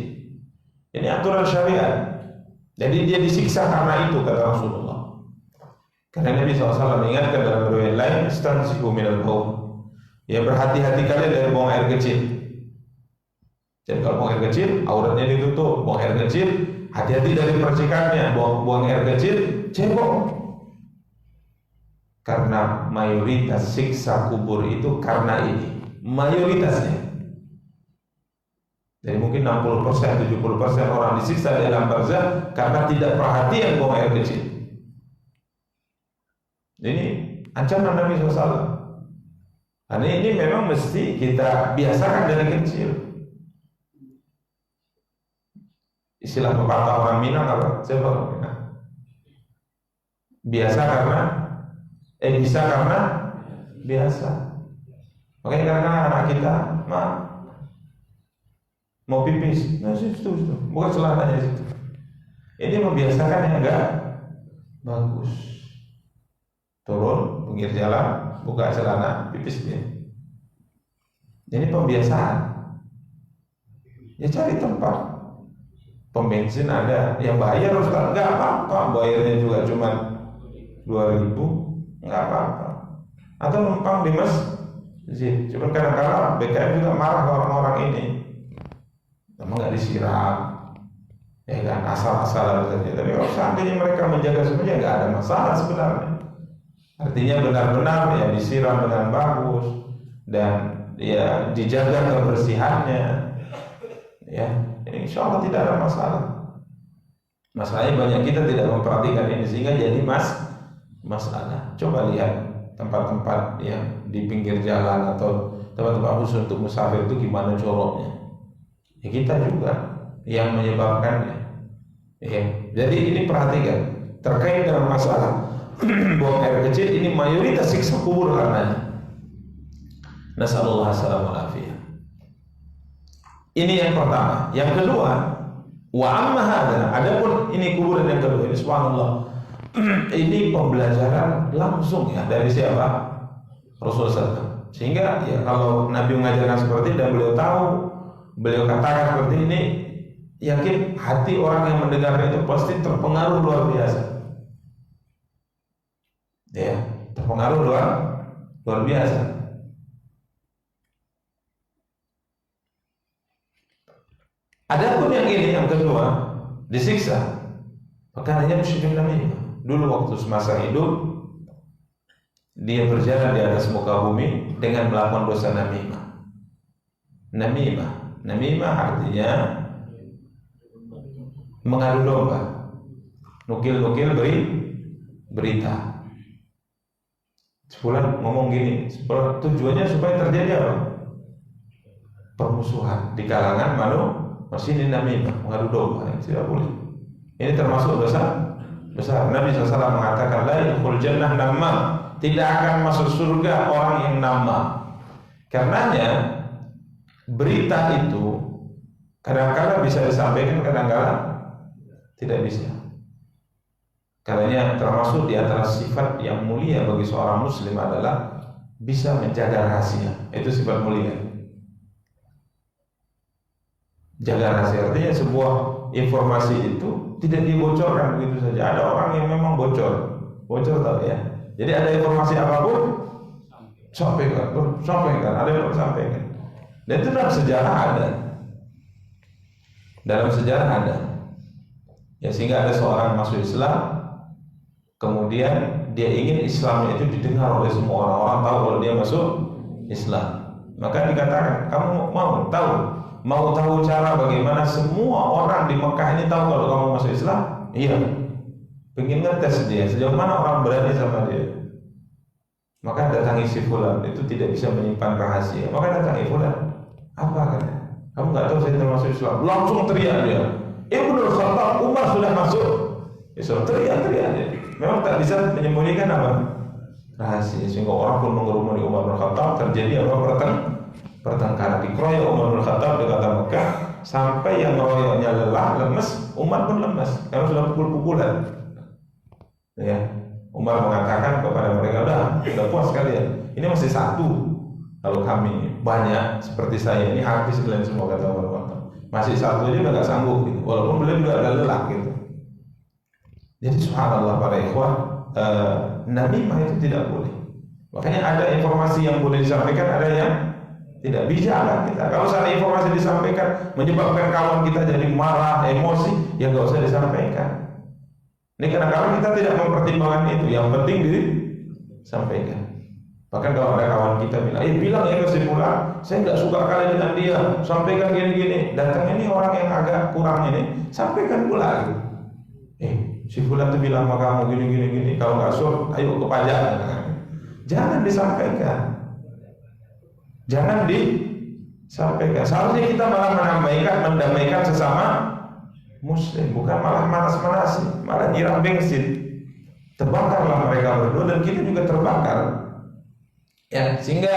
Ini aturan syariat. Jadi dia disiksa karena itu, kata Rasulullah. Karena Nabi SAW mengingatkan dalam riwayat lain, "Istanzihu minal baul." Ya, berhati-hati kalian dari buang air kecil. Jadi kalau buang air kecil, auratnya ditutup. Buang air kecil, hati-hati dari percikannya. Buang air kecil, cebok. Karena mayoritas siksa kubur itu karena ini, mayoritasnya. Jadi mungkin 60%, 70% orang disiksa di alam barzakh karena tidak perhatian buang air kecil. Ini ancaman Nabi SAW. Karena ini memang mesti kita biasakan dari kecil. Istilah pepatah orang Minang apa? Siapa orang Minang? Biasa karena bisa karena biasa. Makanya kadang-kadang anak kita mau pipis, nah situ, bukan celananya situ. Ini membiasakan yang enggak bagus. Turun pinggir jalan, buka celana, pipis dia. Ini pembiasaan. Ya cari tempat. Pom bensin ada yang bayar, Ustaz, enggak apa-apa. Bayarnya juga cuma 2.000, enggak apa-apa. Atau numpang di masjid. Cuma kadang-kadang BKM juga marah ke orang-orang ini. Emang nggak disiram, ya kan, asal-asalan saja. Tapi kalau seandainya mereka menjaga semuanya, nggak ada masalah sebenarnya. Artinya benar-benar ya disiram dengan bagus dan ya dijaga kebersihannya. Ya, ini insya Allah tidak ada masalah. Masalahnya banyak kita tidak memperhatikan ini sehingga jadi masalah. Coba lihat tempat-tempat yang di pinggir jalan atau tempat-tempat khusus untuk musafir itu gimana coroknya. Ya kita juga yang menyebabkannya. Ya. Jadi ini perhatikan terkait dengan masalah buang air kecil, ini mayoritas siksa kubur karenanya. Nasallallahu alaihi wasallam. Ini yang pertama. Yang kedua, wa amma hada, adapun ini kuburan yang kedua ini, subhanallah. Ini pembelajaran langsung ya dari siapa? Rasulullah SAW. Sehingga ya kalau Nabi mengajarkan seperti ini dan beliau tahu, beliau katakan seperti ini, yakin hati orang yang mendengarnya itu pasti terpengaruh luar biasa. Ya, terpengaruh luar biasa. Adapun yang ini yang kedua, disiksa perkaranya musyrikin namimah. Dulu waktu semasa hidup dia berjalan di atas muka bumi dengan melakukan dosa namimah. Namimah artinya mengadu domba, nukil berita. Sebulan ngomong gini, tujuannya supaya terjadi apa? Permusuhan di kalangan manusia. Ini namimah, mengadu domba, tidak boleh. Ini termasuk dosa besar. Nabi SAW mengatakan, la yadkhulul jannah namam, tidak akan masuk surga orang yang namam. Karenanya berita itu kadang-kadang bisa disampaikan, kadang-kadang tidak bisa. Karenanya termasuk di antara sifat yang mulia bagi seorang muslim adalah bisa menjaga rahasia. Itu sifat mulia. Jaga rahasia artinya sebuah informasi itu tidak dibocorkan begitu saja. Ada orang yang memang bocor tahu ya. Jadi ada informasi apapun sampaikan. Ada yang sampaikan. Dan itu dalam sejarah ada. Ya, sehingga ada seorang masuk Islam, kemudian dia ingin Islamnya itu didengar oleh semua orang tahu kalau dia masuk Islam. Maka dikatakan, kamu mau tahu cara bagaimana semua orang di Mekah ini tahu kalau kamu masuk Islam? Iya. Pengen ngetes dia, sejauh mana orang berani sama dia. Maka datangi si fulan, itu tidak bisa menyimpan rahasia. Maka datangi fulan. Apa katanya? Kamu nggak tahu saya termasuk Islam? Langsung teriak dia. Ibnu Khattab, Umar sudah masuk Islam. Teriak dia. Memang tak bisa menyembunyikan apa? Rahasia. Sehingga orang pun mengerumuni Umar bin Khattab, terjadi apa? Pertengkaran. Dikeroyok Umar bin Khattab di kota Mekah sampai yang ngeroyoknya lemes, Umar pun lemes karena sudah pukul-pukulan. Ya, Umar mengatakan kepada mereka, udah puas kalian. Ini masih satu. Kalau kami banyak seperti saya ini habis kalian semua, kata Umar bin Khattab. Masih satu aja udah nggak sanggup gitu. Walaupun beliau juga agak lelah gitu. Jadi subhanallah para ikhwan, namimah itu tidak boleh. Makanya ada informasi yang boleh disampaikan, ada yang tidak. Bicara kita. Kalau saat informasi disampaikan menyebabkan kawan kita jadi marah, emosi, ya nggak usah disampaikan. Ini kadang-kadang kita tidak mempertimbangkan itu. Yang penting sampaikan. Bahkan kalau ada kawan kita bilang ya ke si fulan, saya nggak suka kali dengan dia, sampaikan gini-gini. Datang ini orang yang agak kurang ini, sampaikan pula. Si fulan tuh bilang sama kamu gini-gini, kalau nggak sur, ayo ke pajak. Jangan disampaikan, jangan disampaikan. Seharusnya kita malah mendamaikan sesama Muslim, bukan malah manas-manasi, malah nyiram bensin. Terbakarlah mereka berdua dan kita juga terbakar. Ya, sehingga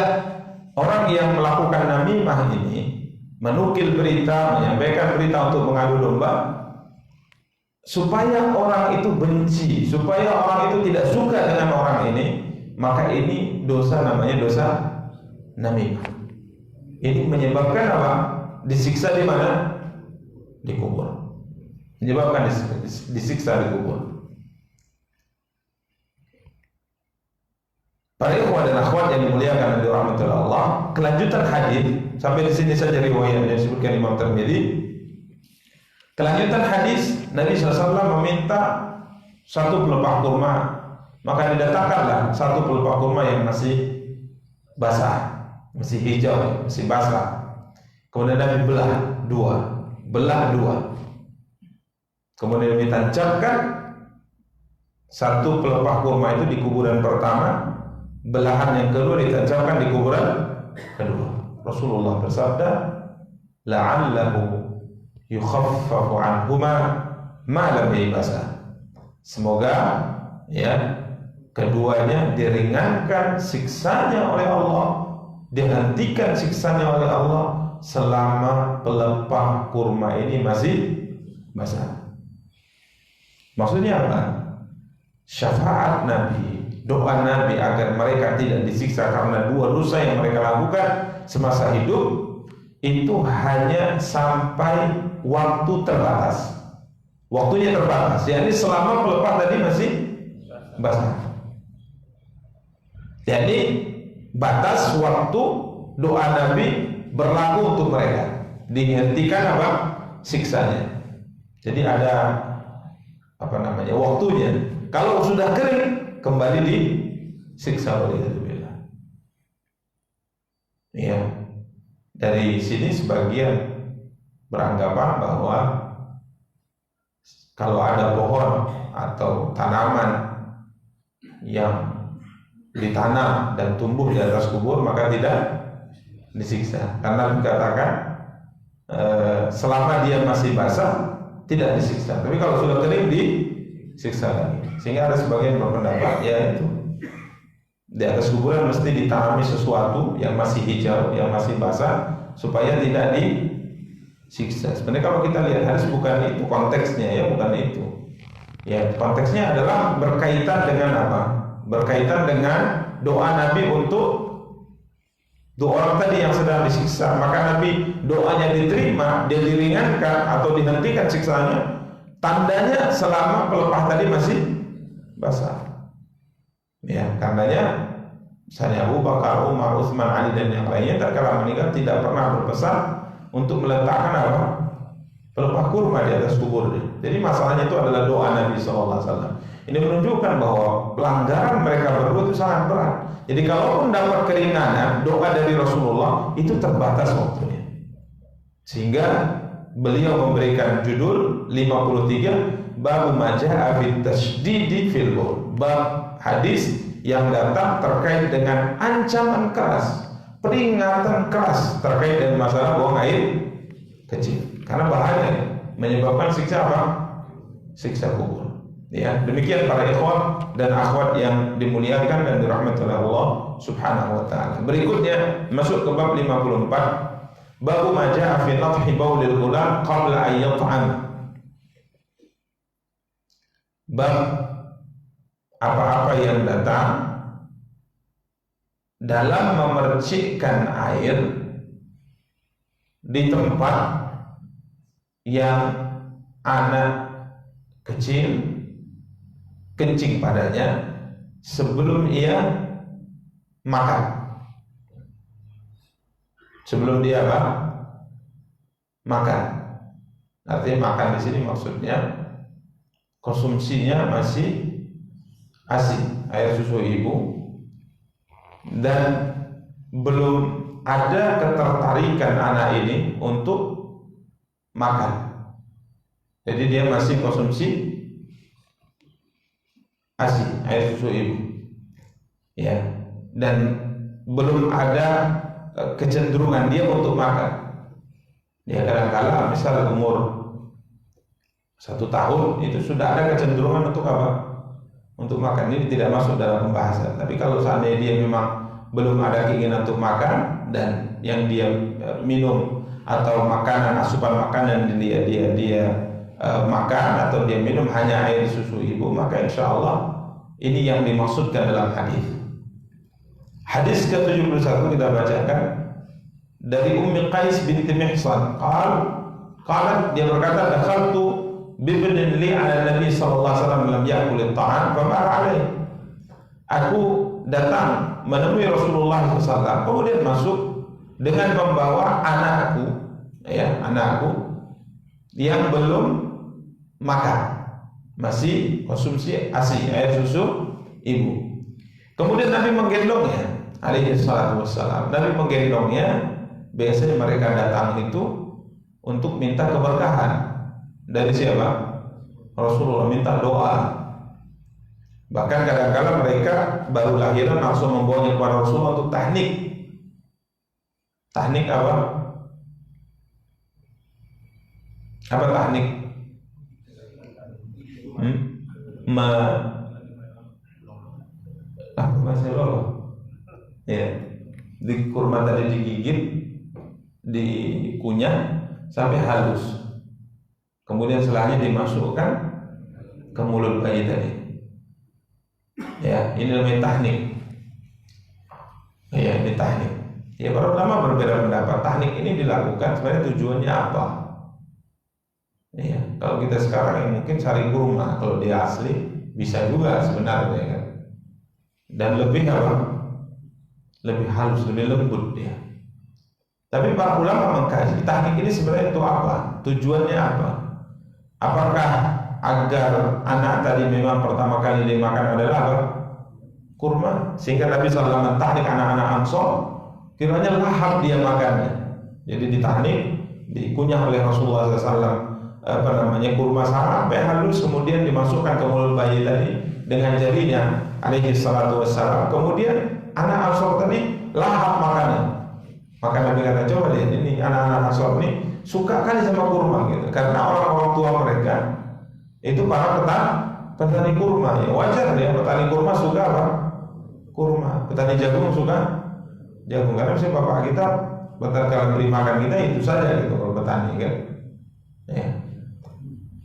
orang yang melakukan namimah ini menukil berita, menyampaikan berita untuk mengadu domba, supaya orang itu benci, supaya orang itu tidak suka dengan orang ini, maka ini dosa, namanya dosa namimah. Ini menyebabkan apa? Disiksa di mana? Di kubur. Menyebabkan disiksa di kubur. Para ikhwan dan akhwat yang dimuliakan oleh rahmatullah Allah, kelanjutan hadis sampai di sini saja riwayat yang disebutkan Imam Tirmidzi. Kelanjutan hadis, Nabi SAW meminta satu pelepah kurma, maka didatangkanlah satu pelepah kurma yang masih basah, masih hijau, masih basah. Kemudian Nabi belah dua. Kemudian ditancapkan satu pelepah kurma itu di kuburan pertama, belahan yang kedua ditancapkan di kuburan kedua. Rasulullah bersabda, la'allahu yukhaffafu anhuma ma lam yabasa. Semoga ya keduanya diringankan siksanya oleh Allah, dihentikan siksanya oleh Allah selama pelepah kurma ini masih basah. Maksudnya apa? Syafaat Nabi, doa Nabi agar mereka tidak disiksa karena dua dosa yang mereka lakukan semasa hidup itu hanya sampai waktu terbatas. Waktunya terbatas, yakni selama pelepah tadi masih basah. Jadi batas waktu doa Nabi berlaku untuk mereka, dihentikan apa? Siksanya. Jadi ada waktunya. Kalau sudah kering, kembali disiksa oleh Allah. Ya, dari sini sebagian beranggapan bahwa kalau ada pohon atau tanaman yang ditanam dan tumbuh di atas kubur maka tidak disiksa, karena dikatakan selama dia masih basah tidak disiksa, tapi kalau sudah kering disiksa lagi. Sehingga ada sebagian berpendapat yaitu di atas kuburan mesti ditanami sesuatu yang masih hijau, yang masih basah supaya tidak disiksa. Sebenarnya kalau kita lihat hadis bukan itu konteksnya, ya bukan itu. Ya, konteksnya adalah berkaitan dengan apa? Berkaitan dengan doa Nabi untuk dua orang tadi yang sedang disiksa. Maka Nabi doanya diterima, dia diringankan atau dihentikan siksanya. Tandanya selama pelepah tadi masih basah. Ya, karenanya misalnya Abu Bakar, Umar, Utsman, Ali dan yang lainnya tatkala meninggal tidak pernah berpesan untuk meletakkan apa? Pelepah kurma di atas kubur. Jadi masalahnya itu adalah doa Nabi SAW. Ini menunjukkan bahwa pelanggaran mereka berdua itu sangat berat. Jadi kalau mendapat keringanan doa dari Rasulullah itu terbatas waktunya. Sehingga beliau memberikan judul 53 bab majaa fit tasydidi fil baul. Bab hadis yang datang terkait dengan ancaman keras, peringatan keras terkait dengan masalah buang air kecil. Karena bahaya menyebabkan siksa apa? Siksa kubur. Ya, demikian para ikhwan dan akhwat yang dimuliakan dan dirahmati oleh Allah Subhanahu wa taala. Berikutnya masuk ke bab 54. Bab majaa fi nadhi baulil ghulam qabla an yat'am. Bab apa-apa yang datang dalam memercikkan air di tempat yang anak kecil kencing padanya sebelum ia makan. Sebelum dia apa? Makan. Artinya makan di sini maksudnya konsumsinya masih ASI, air susu ibu dan belum ada ketertarikan anak ini untuk makan. Jadi dia masih konsumsi ASI, air susu ibu, ya, dan belum ada kecenderungan dia untuk makan. Dia kadang-kala misal umur 1 tahun itu sudah ada kecenderungan untuk apa? Untuk makan. Ini tidak masuk dalam pembahasan. Tapi kalau seandainya dia memang belum ada keinginan untuk makan dan yang dia minum atau makanan, asupan makanan dia makan atau dia minum hanya air susu ibu, maka insya Allah ini yang dimaksudkan dalam hadis. Hadis ke-71 kita bacakan dari Ummi Qais binti Mihsan. Qalat, dia berkata, dakhaltu bibnin li ala Nabi sallallahu alaihi wasallam lam ya'kul at-ta'am fa mara alaihi. Aku datang menemui Rasulullah SAW, kemudian masuk dengan membawa anakku, ya, anakku yang belum makan, masih konsumsi ASI, air susu ibu. Kemudian Nabi menggendongnya, alaihi salatu wassalam. Nabi menggendongnya. Biasanya mereka datang itu untuk minta keberkahan dari siapa? Rasulullah, minta doa. Bahkan kadang-kadang mereka baru lahiran langsung membawanya kepada Rasulullah untuk tahnik. Tahnik apa? Apa tahnik? Masih loh. Ya, di kurma tadi digigit, dikunyah sampai halus. Kemudian setelahnya dimasukkan ke mulut bayi tadi. Ya, ini namanya tahnik. Ya, ini tahnik. Ya, para ulama berbeda pendapat. Tahnik ini dilakukan sebenarnya tujuannya apa? Ya, kalau kita sekarang yang mungkin cari kurma, kalau dia asli bisa juga sebenarnya kan. Dan lebih apa? Lebih halus, lebih lembut dia. Tapi para ulama mengkaji tahnik ini sebenarnya itu apa? Tujuannya apa? Apakah agar anak tadi memang pertama kali dimakan adalah apa? Kurma, sehingga Nabi SAW mentahnik anak-anak Ansor, kiranya lahap dia makannya. Jadi ditahnik, dikunyah oleh Rasulullah SAW kurma sampai halus, kemudian dimasukkan ke mulut bayi tadi dengan jarinya, alaihi salatu wassalam. Kemudian anak Ansor tadi lahap makannya. Maka Nabi kata, coba lihat ini anak-anak Ansor ini suka kali sama kurma gitu. Karena orang-orang tua mereka itu para petani kurma. Ya wajar ya, petani kurma suka apa? Kurma. Petani jagung suka jagung. Karena misalnya bapak kita kalau beli makan kita itu saja gitu kalau petani kan. Ya.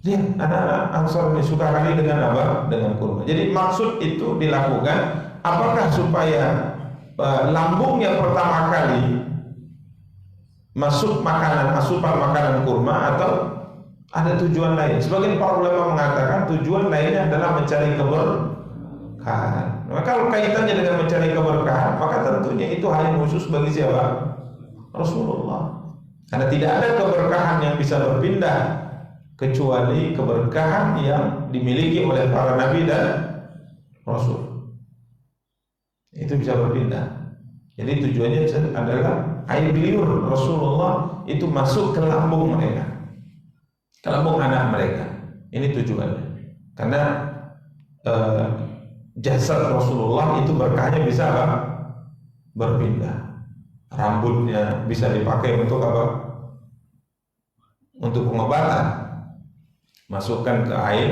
Lihat anak-anak Ansor ini suka kali dengan apa? Dengan kurma. Jadi maksud itu dilakukan apakah supaya lambungnya pertama kali masuk makanan, asupan makanan kurma, atau ada tujuan lain? Sebagian para ulama mengatakan tujuan lainnya adalah mencari keberkahan. Maka kalau kaitannya dengan mencari keberkahan, maka tentunya itu hanya khusus bagi siapa? Rasulullah. Karena tidak ada keberkahan yang bisa berpindah kecuali keberkahan yang dimiliki oleh para nabi dan rasul. Itu bisa berpindah. Jadi tujuannya adalah air liur Rasulullah itu masuk ke lambung mereka, ke lambung anak mereka. Ini tujuannya. Karena jasad Rasulullah itu berkahnya bisa apa? Berpindah. Rambutnya bisa dipakai untuk apa? Untuk pengobatan. Masukkan ke air,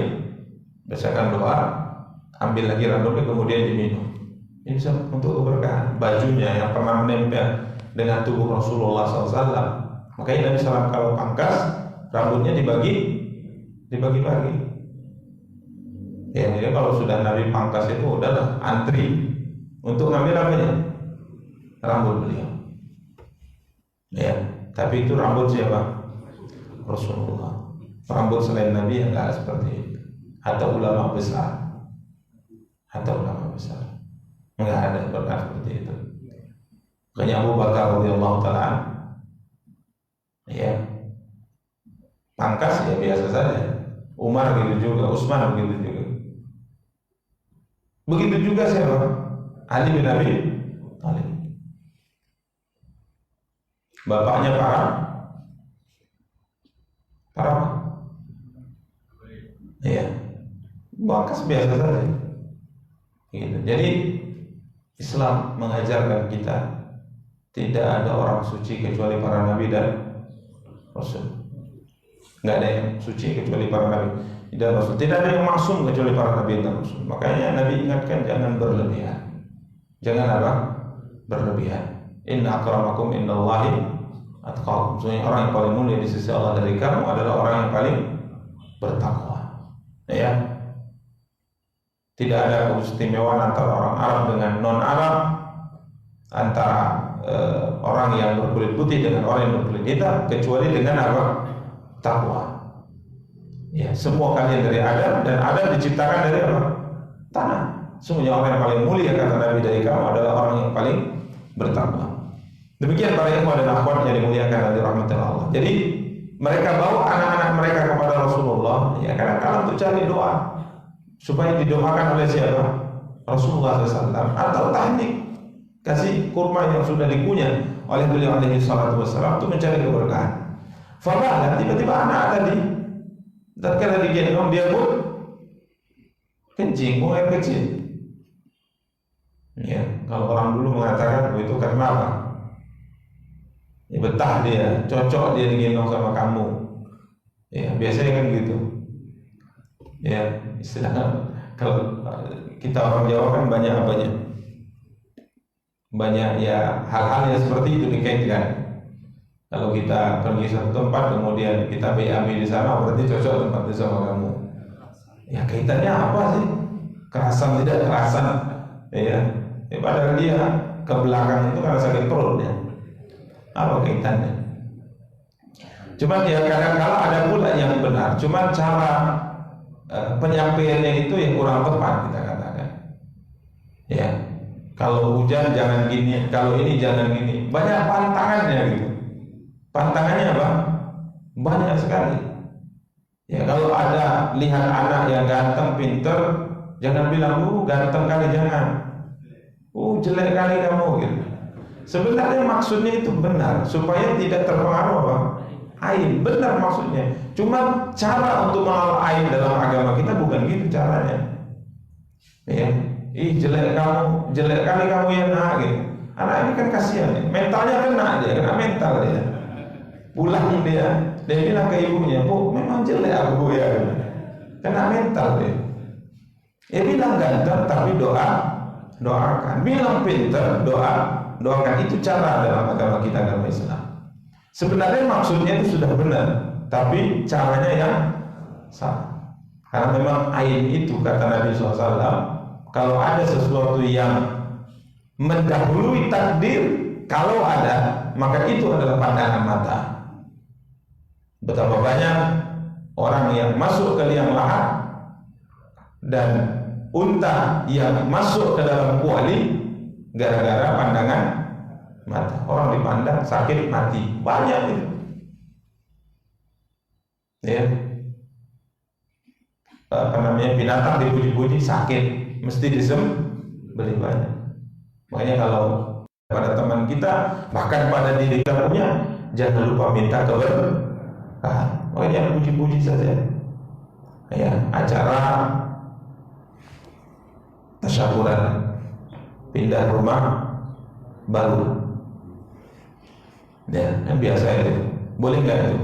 bacakan doa, ambil lagi rambutnya kemudian diminum. Ini bisa untuk keberkahan. Bajunya yang pernah menempel dengan tubuh Rasulullah SAW, makanya Nabi SAW kalau pangkas rambutnya dibagi-bagi. Ya, jadi kalau sudah Nabi pangkas itu udahlah antri untuk ngambil namanya rambut beliau. Ya, tapi itu rambut siapa? Rasulullah. Rambut selain Nabi yang enggak seperti itu. Atau ulama besar. Enggak ada berkah seperti itu. Makanya Abu Bakar radhiyallahu taala, ya, pangkas ya biasa saja. Umar begitu juga, Utsman begitu juga. Begitu juga siapa? Ali bin Abi Thalib. Bapaknya para iya, bakas biasa saja. Gitu. Jadi Islam mengajarkan kita tidak ada orang suci kecuali para nabi dan rasul. Nggak ada yang suci kecuali para nabi dan rasul. Tidak ada yang maksum kecuali para nabi dan rasul. Makanya Nabi ingatkan jangan berlebihan. Jangan apa? Berlebihan. Inna akramakum indallahi atqakum. Sesungguhnya orang yang paling mulia di sisi Allah dari kamu adalah orang yang paling bertakwa. Ya. Tidak ada keistimewaan antara orang Arab dengan non Arab, antara orang yang berkulit putih dengan orang yang berkulit hitam, kecuali dengan apa? Takwa. Ya, semua kalian dari Adam, dan Adam diciptakan dari apa? Tanah. Semuanya orang yang paling mulia kata Nabi dari kamu adalah orang yang paling bertakwa. Demikian para ikhwan dan akhwat yang dimuliakan oleh rahmatillah Allah. Jadi mereka bawa anak-anak mereka kepada Rasulullah, ya kadang-kadang untuk cari doa supaya didoakan oleh siapa? Rasulullah SAW, atau tahnik, kasih kurma yang sudah dikunyah oleh beliau alaihi salatu wassalam untuk mencari keberkahan. Fabala, tiba-tiba anak tadi tatkala digendong dia pun kencing, buang air kecil. Ya, kalau orang dulu mengatakan itu karena apa? Ya, betah dia, cocok dia digendong sama kamu. Ya, biasanya kan gitu. Ya, istilahnya kalau kita orang Jawa kan banyak apanya? Banyak ya hal-hal yang seperti itu dikaitkan. Kalau kita pergi satu tempat kemudian kita BAB di sana, berarti cocok tempat itu sama kamu. Ya kaitannya apa sih? Kerasan tidak kerasan? Ya, padahal dia ke belakang itu karena sakit perut ya. Apa kaitannya? Cuma ya kadang-kala ada pula yang benar. Cuma cara penyampaiannya itu yang kurang tepat kita katakan. Ya, kalau hujan jangan gini, kalau ini jangan gini. Banyak pantangannya gitu. Pantangannya apa? Banyak sekali. Ya kalau ada lihat anak yang ganteng, pinter, jangan bilang ganteng kali, jangan. Jelek kali kamu gitu. Sebenarnya maksudnya itu benar supaya tidak terpengaruh apa? Aib, benar maksudnya. Cuma cara untuk mengolah aib dalam agama kita bukan gitu caranya. Ya, jelek kamu, jelek kali kamu ya nak gitu. Anak ini kan kasihan, ya. Mentalnya kena dia, kena mental dia. Pulang dia bilang ke ibunya, Bu, memang jelek aku ya. Kena mental dia. Ya bilang ganteng tapi doakan. Bilang pinter, doakan. Itu cara dalam agama kita, agama Islam. Sebenarnya maksudnya itu sudah benar, tapi caranya yang salah. Karena memang aib itu kata Nabi SAW, kalau ada sesuatu yang mendahului takdir, kalau ada, maka itu adalah pandangan mata. Betapa banyak orang yang masuk ke liang lahat dan unta yang masuk ke dalam kuali gara-gara pandangan mata. Orang dipandang sakit mati, banyak itu. Ya, binatang dipuji-puji sakit, mesti disembelih banyak. Makanya kalau pada teman kita, bahkan pada diri kita punya, jangan lupa minta keberkahan. Makanya puji-puji saja. Ya, acara tasyakuran, pindah rumah baru. Ya, yang biasa itu. Boleh nggak itu?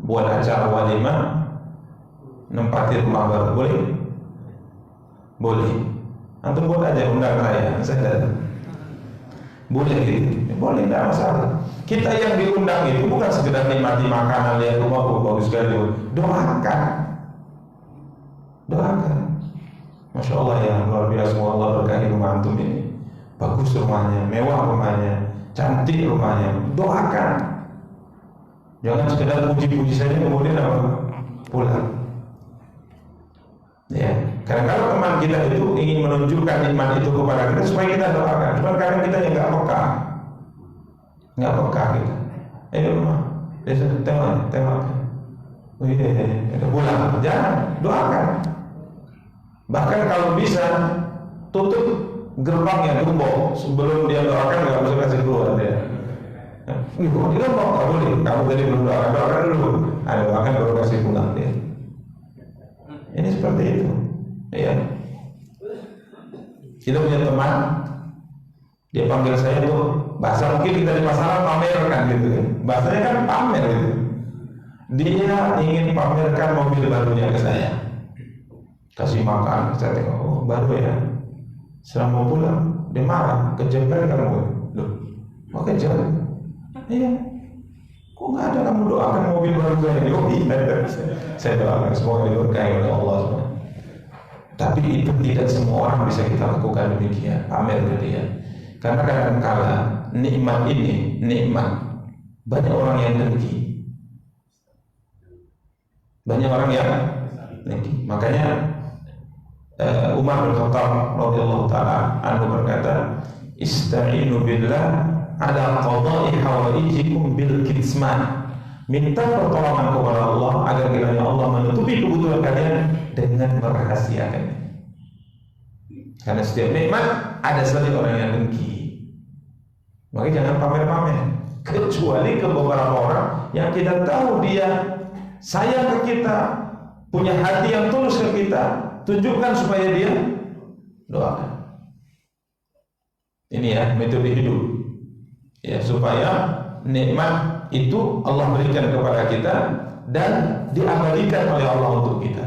Buat acara walimah, nempati rumah baru, boleh? Boleh. Antum buat aja undang saya datang. Boleh gitu. Boleh, nggak masalah. Kita yang diundang itu bukan sekedar nikmati makanan, lihat rumah bagus sekali. Doakan. Masya Allah ya, luar biasa. Allah berkahi rumah antum ini. Bagus rumahnya, mewah rumahnya, cantik rumahnya. Doakan. Jangan sekedar puji-puji saja kemudian pulang. Ya, karena kalau teman kita itu ingin menunjukkan nikmat itu kepada kita supaya kita doakan. Cuma kadang kita yang nggak peka kita. Rumah, tengok. Pulang. Jangan, doakan. Bahkan kalau bisa tutup gerbangnya gembok, sebelum dia doakan nggak bisa kasih keluar dia. Digembok nggak boleh. Kamu tadi belum doakan dulu. Ada doakan baru kasih pulang dia. Ini seperti itu. Ya. Kita punya teman, dia panggil saya tuh bahasa mungkin kita di pasaran pamerkan gitu kan. Bahasanya kan pamer gitu. Dia ingin pamerkan mobil barunya ke saya. Kasih makan, saya tengok, oh baru ya. Setelah mau pulang, dia marah, kejepret kamu. Loh, mau kejep? Iya. Kok nggak ada kamu doakan mobil baru saya? Oh iya, saya doakan semoga diberkahi oleh Allah. Tapi itu tidak semua orang bisa kita lakukan demikian, pamer ke dia. Karena kadang-kala nikmat ini, nikmat banyak orang yang dengki. Banyak orang yang dengki. Makanya Umar bin Khattab radhiyallahu taala anhu berkata, "Ista'inu billah ala qada'i hawaijikum bil kitman." Minta pertolongan kepada Allah agar kiranya Allah menutupi kebutuhan kalian dengan merahasiakannya. Karena setiap nikmat ada saja orang yang dengki. Makanya jangan pamer-pamer, kecuali ke beberapa orang yang kita tahu dia sayang ke kita, punya hati yang tulus ke kita, tunjukkan supaya dia doakan. Ini ya metode hidup. Ya, supaya nikmat itu Allah berikan kepada kita dan diabadikan oleh Allah untuk kita.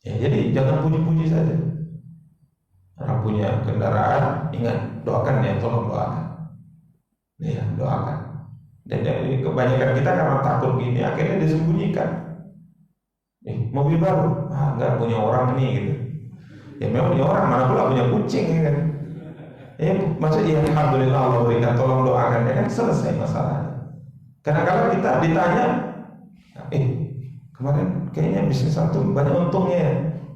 Ya, jadi jangan puji-puji saja. Orang punya kendaraan, ingat doakan ya, tolong doakan. Ya, doakan. Dan kebanyakan kita karena takut gini akhirnya disembunyikan. Mobil baru, enggak punya orang ini gitu. Ya memang punya orang, mana pula punya kucing kan. Maksudnya alhamdulillah Allah berikan, tolong doakan, ya kan selesai masalahnya. Karena kalau kita ditanya, kemarin kayaknya bisnis antum banyak untungnya ya.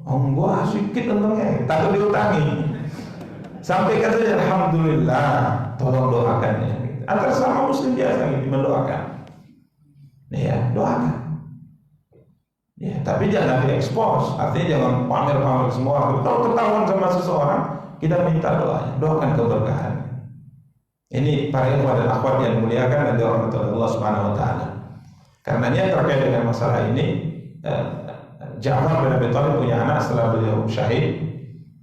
Oh gua sedikit untungnya, takut diutangi. Sampaikan saja alhamdulillah, tolong doakannya. Antara sama muslim biasa gitu mendoakan. Ya, doakan. Ya, tapi jangan diekspos, artinya jangan pamer-pamer semua. Kalau ketahuan sama seseorang, kita minta doanya, doakan keberkahan. Ini para ikhwan dan akhwat yang dimuliakan dan dirahmati Allah Subhanahu wa taala. Karenanya terkait dengan masalah ini, Ja'far bin Abi Thalib punya anak setelah beliau syahid.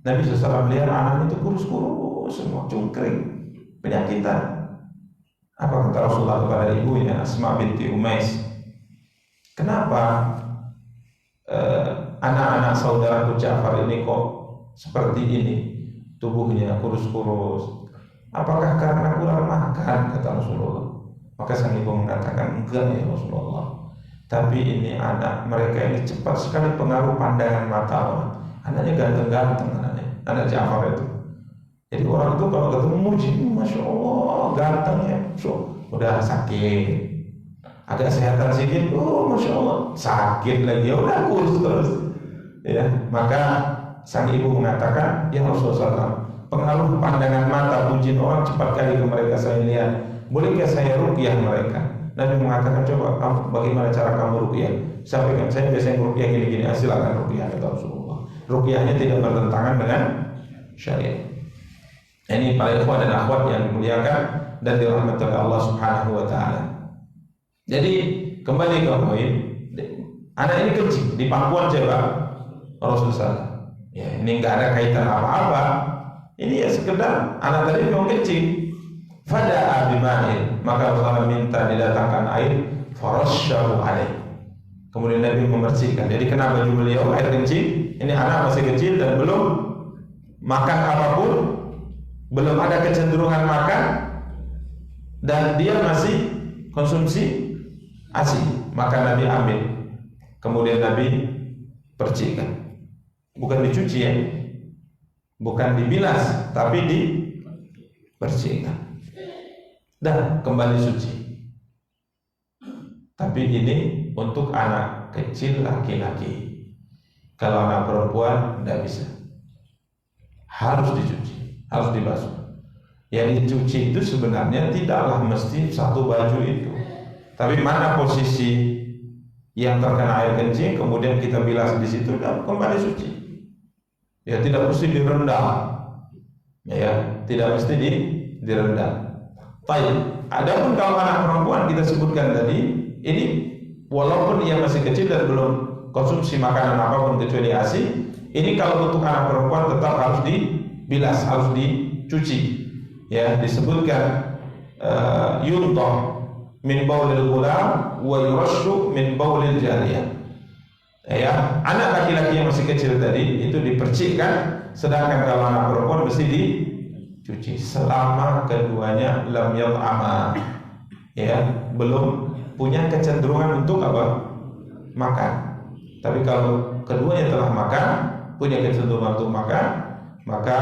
Nabi SAW melihat anaknya itu kurus-kurus semua, cungkring, penyakitan. Apa kata Rasulullah kepada ibunya Asma binti Umais? Kenapa anak-anak saudaraku Ja'far ini kok seperti ini, tubuhnya kurus-kurus? Apakah karena kurang makan? Kata Rasulullah. Maka sang ibu mengatakan, enggak ya Rasulullah, tapi ini anak mereka ini cepat sekali pengaruh pandangan mata orang. Anaknya ganteng-ganteng, anak Ja'far itu. Jadi orang itu kalau ketemu muji, Masya Allah gantengnya, so, udah sakit, agak sehatan sedikit, oh Masya Allah sakit lagi, ya udah kurus terus. Ya, maka sang ibu mengatakan, ya Rasulullah, pengaruh pandangan mata pujian orang cepat kali ke mereka saya lihat. Bolehkah saya ruqyah mereka? Nabi mengatakan, coba bagaimana cara kamu ruqyah? Sampaikan, saya biasanya ruqyah gini-gini, silakan ruqyah kata Rasulullah. Ruqyahnya tidak bertentangan dengan syariat. Ini para ikhwan dan akhwat yang dimuliakan dan dirahmati oleh Allah Subhanahu wa taala. Jadi kembali ke poin, anak ini kecil di pangkuan siapa? Rasulullah. Ya, ini enggak ada kaitan apa-apa. Ini ya sekedar anak tadi memang kecil. Fada'a bima'in, maka Rasulullah minta didatangkan air, farasyahu alaih. Kemudian Nabi membersihkan. Jadi kena baju beliau air kecil. Ini anak masih kecil dan belum makan apapun, belum ada kecenderungan makan, dan dia masih konsumsi ASI. Maka Nabi ambil, kemudian Nabi percikan. Bukan dicuci ya, bukan dibilas, tapi dipercikan dan kembali suci. Tapi ini untuk anak kecil laki-laki. Kalau anak perempuan tidak bisa, harus dicuci, harus dibasuh. Yang dicuci itu sebenarnya tidaklah mesti satu baju itu, tapi mana posisi yang terkena air kencing kemudian kita bilas di situ dan kembali suci. Ya tidak mesti direndam, Ya, tidak mesti direndam. Baik. Adapun kalau anak perempuan kita sebutkan tadi, ini walaupun ia masih kecil dan belum konsumsi makanan apapun kecuali ASI, ini kalau untuk anak perempuan tetap harus dibilas, harus dicuci. Ya, disebutkan yuntoh min baulil ghulam wa yurashu min baulil jariyah. Ya, anak laki-laki yang masih kecil tadi itu dipercikkan, sedangkan kalau anak perempuan mesti dicuci selama keduanya lam yat'ama, ya, belum punya kecenderungan untuk apa? Makan. Tapi kalau keduanya telah makan, punya kecenderungan untuk makan, maka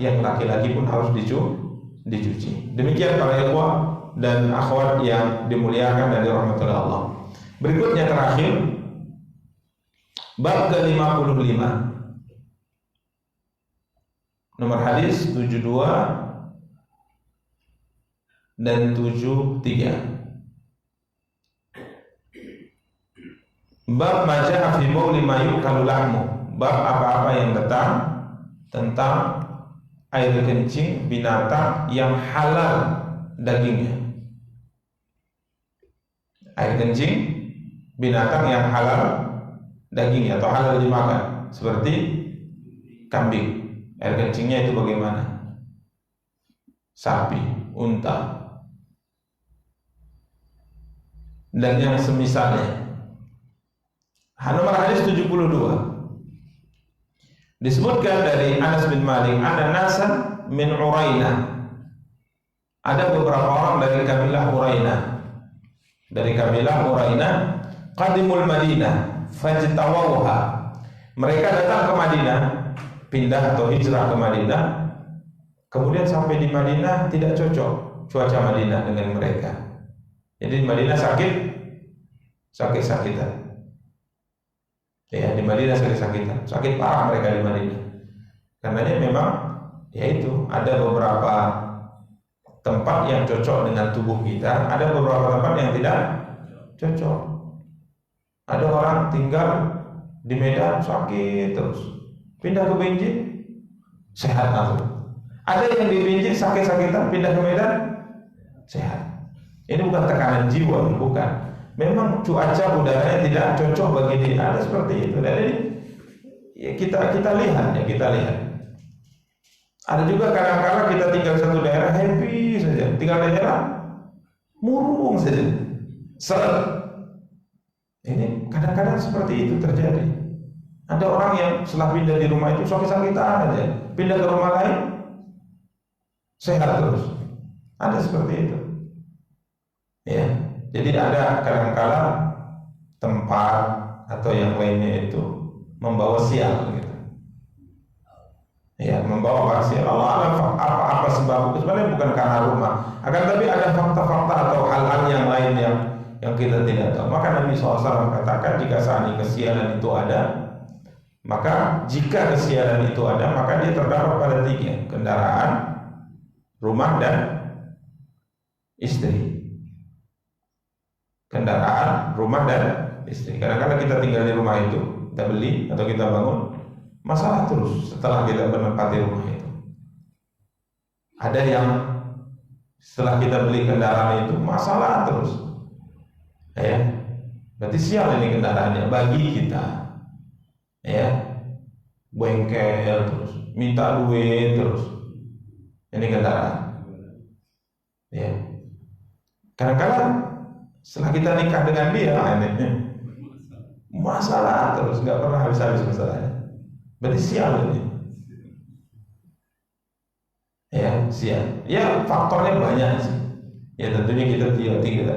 yang laki-laki pun harus dicuci. Demikian para ikhwah dan akhwat yang dimuliakan dan dirahmati oleh Allah. Berikutnya terakhir, bab ke-55. Nomor hadis 72 dan 73. Bab majah fi bauli ma yukalu lahmu. Bab apa-apa yang datang tentang air kencing binatang yang halal dagingnya. Air kencing binatang yang halal dagingnya atau halal dimakan, seperti kambing. Air kencingnya itu bagaimana? Sapi, unta, dan yang semisalnya. Nomor hadis 72 disebutkan dari Anas bin Malik, ada nasan min Urainah. Ada beberapa orang dari kabilah Urainah. Dari kabilah Urainah qadimul Madinah fajtawawha. Mereka datang ke Madinah, pindah atau hijrah ke Madinah. Kemudian sampai di Madinah tidak cocok cuaca Madinah dengan mereka. Jadi di Madinah sakit-sakitan. Ya, di Madinah sakit-sakitan, sakit parah mereka di Madinah. Karenanya memang, yaitu ada beberapa tempat yang cocok dengan tubuh kita, ada beberapa tempat yang tidak cocok. Ada orang tinggal di Medan sakit terus, pindah ke Benjing sehat langsung. Ada yang di Benjing sakit-sakitan pindah ke Medan sehat. Ini bukan tekanan jiwa, bukan. Memang cuaca udaranya tidak cocok bagi dia, ada seperti itu. Jadi ya kita lihat. Ada juga kadang-kadang kita tinggal satu daerah happy saja, tinggal daerah murung saja, seret. Ini kadang-kadang seperti itu terjadi. Ada orang yang setelah pindah di rumah itu sakit-sakitan aja, pindah ke rumah lain sehat terus. Ada seperti itu. Ya. Jadi ada kadang-kala tempat atau yang lainnya itu membawa sial gitu. Ya, membawa sial. Allah alam apa sebab, sebenarnya bukan karena rumah. Akan tapi ada fakta-fakta atau hal-hal yang lain yang kita tidak tahu. Maka Nabi SAW katakan jika seandainya kesialan itu ada, maka jika kesialan itu ada, maka dia terdapat pada 3: kendaraan, rumah, dan istri. Kendaraan, rumah, dan istri. Kadang-kadang kita tinggal di rumah itu, kita beli atau kita bangun, masalah terus setelah kita menempati rumah itu. Ada yang setelah kita beli kendaraan itu masalah terus. Ya, berarti sial ini kendaraannya bagi kita. Ya, bengkel terus, minta duit terus. Ini kendaraan. Ya, kadang-kadang setelah kita nikah dengan dia, masalah terus, nggak pernah habis-habis masalahnya. Berarti sial ini. Ya, sial. Ya, faktornya banyak sih. Ya, tentunya kita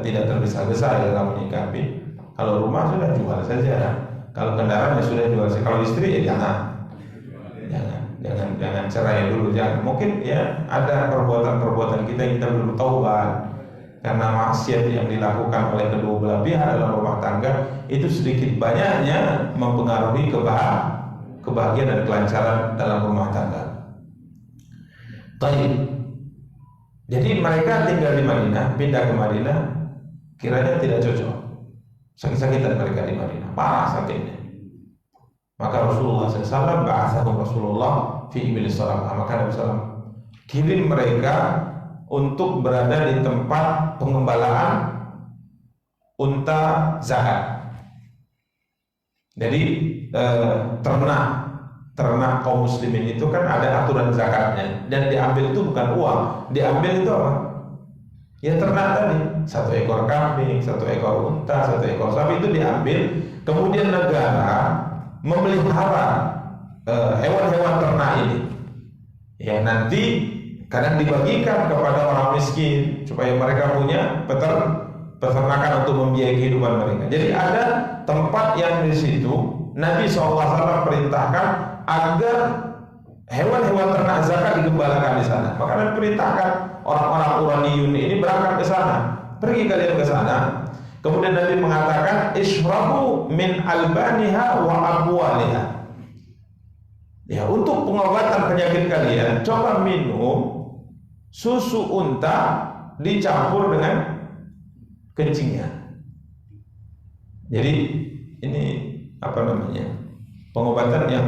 tidak tergesa-gesa dalam menyikapi. Kalau rumah sudah jual saja. Kalau kendaraan ya sudah jual saja. Kalau istri ya jangan cerai dulu. Jangan. Mungkin ya ada perbuatan-perbuatan kita yang kita belum taubat. Karena maksiat yang dilakukan oleh kedua belah pihak dalam rumah tangga itu sedikit banyaknya mempengaruhi kebahagiaan dan kelancaran dalam rumah tangga. Baik. Jadi mereka tinggal di Madinah, pindah ke Madinah, kiranya tidak cocok. Sakit-sakitan mereka di Madinah, parah sakitnya. Maka Rasulullah SAW ba'athahum Rasulullah fi ibilis salam. Maka Nabi SAW kirim mereka untuk berada di tempat pengembalaan unta zakat. Jadi ternak kaum muslimin itu kan ada aturan zakatnya, dan diambil itu bukan uang, diambil itu apa? Ya ternak tadi, 1 ekor kambing, 1 ekor unta, 1 ekor sapi itu diambil. Kemudian negara memelihara hewan-hewan ternak ini. Ya nanti kadang dibagikan kepada orang miskin supaya mereka punya peternakan untuk membiayai kehidupan mereka. Jadi ada tempat yang di situ Nabi SAW perintahkan agar hewan-hewan ternak zakat digembalakan di sana. Maka Nabi perintahkan orang-orang Uraniyun ini berangkat ke sana. Pergi kalian ke sana. Kemudian Nabi mengatakan ishrabu min albaniha wa abwaliha. Ya, untuk pengobatan penyakit kalian, coba minum susu unta dicampur dengan kencingnya. Jadi ini apa namanya? Pengobatan yang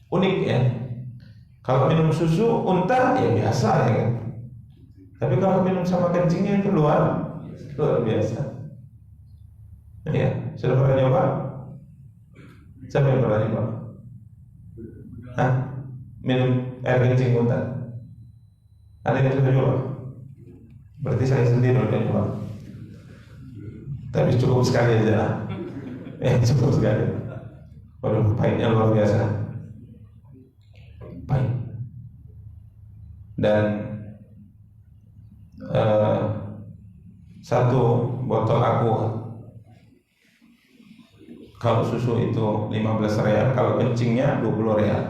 unik ya. Kalau minum susu unta ya biasa ya kan. Tapi kalau minum sama kencingnya itu luar biasa. Ya, sudah pernah nyoba? Siapa yang pernah nyoba? Hah? Minum air kencing unta? Ada yang sudah nyoba? Berarti saya sendiri udah nyoba. Tapi cukup sekali aja. Cukup sekali. Waduh, pahitnya luar biasa. Pahit. Dan satu botol aqua, kalau susu itu 15 real, kalau kencingnya 20 real.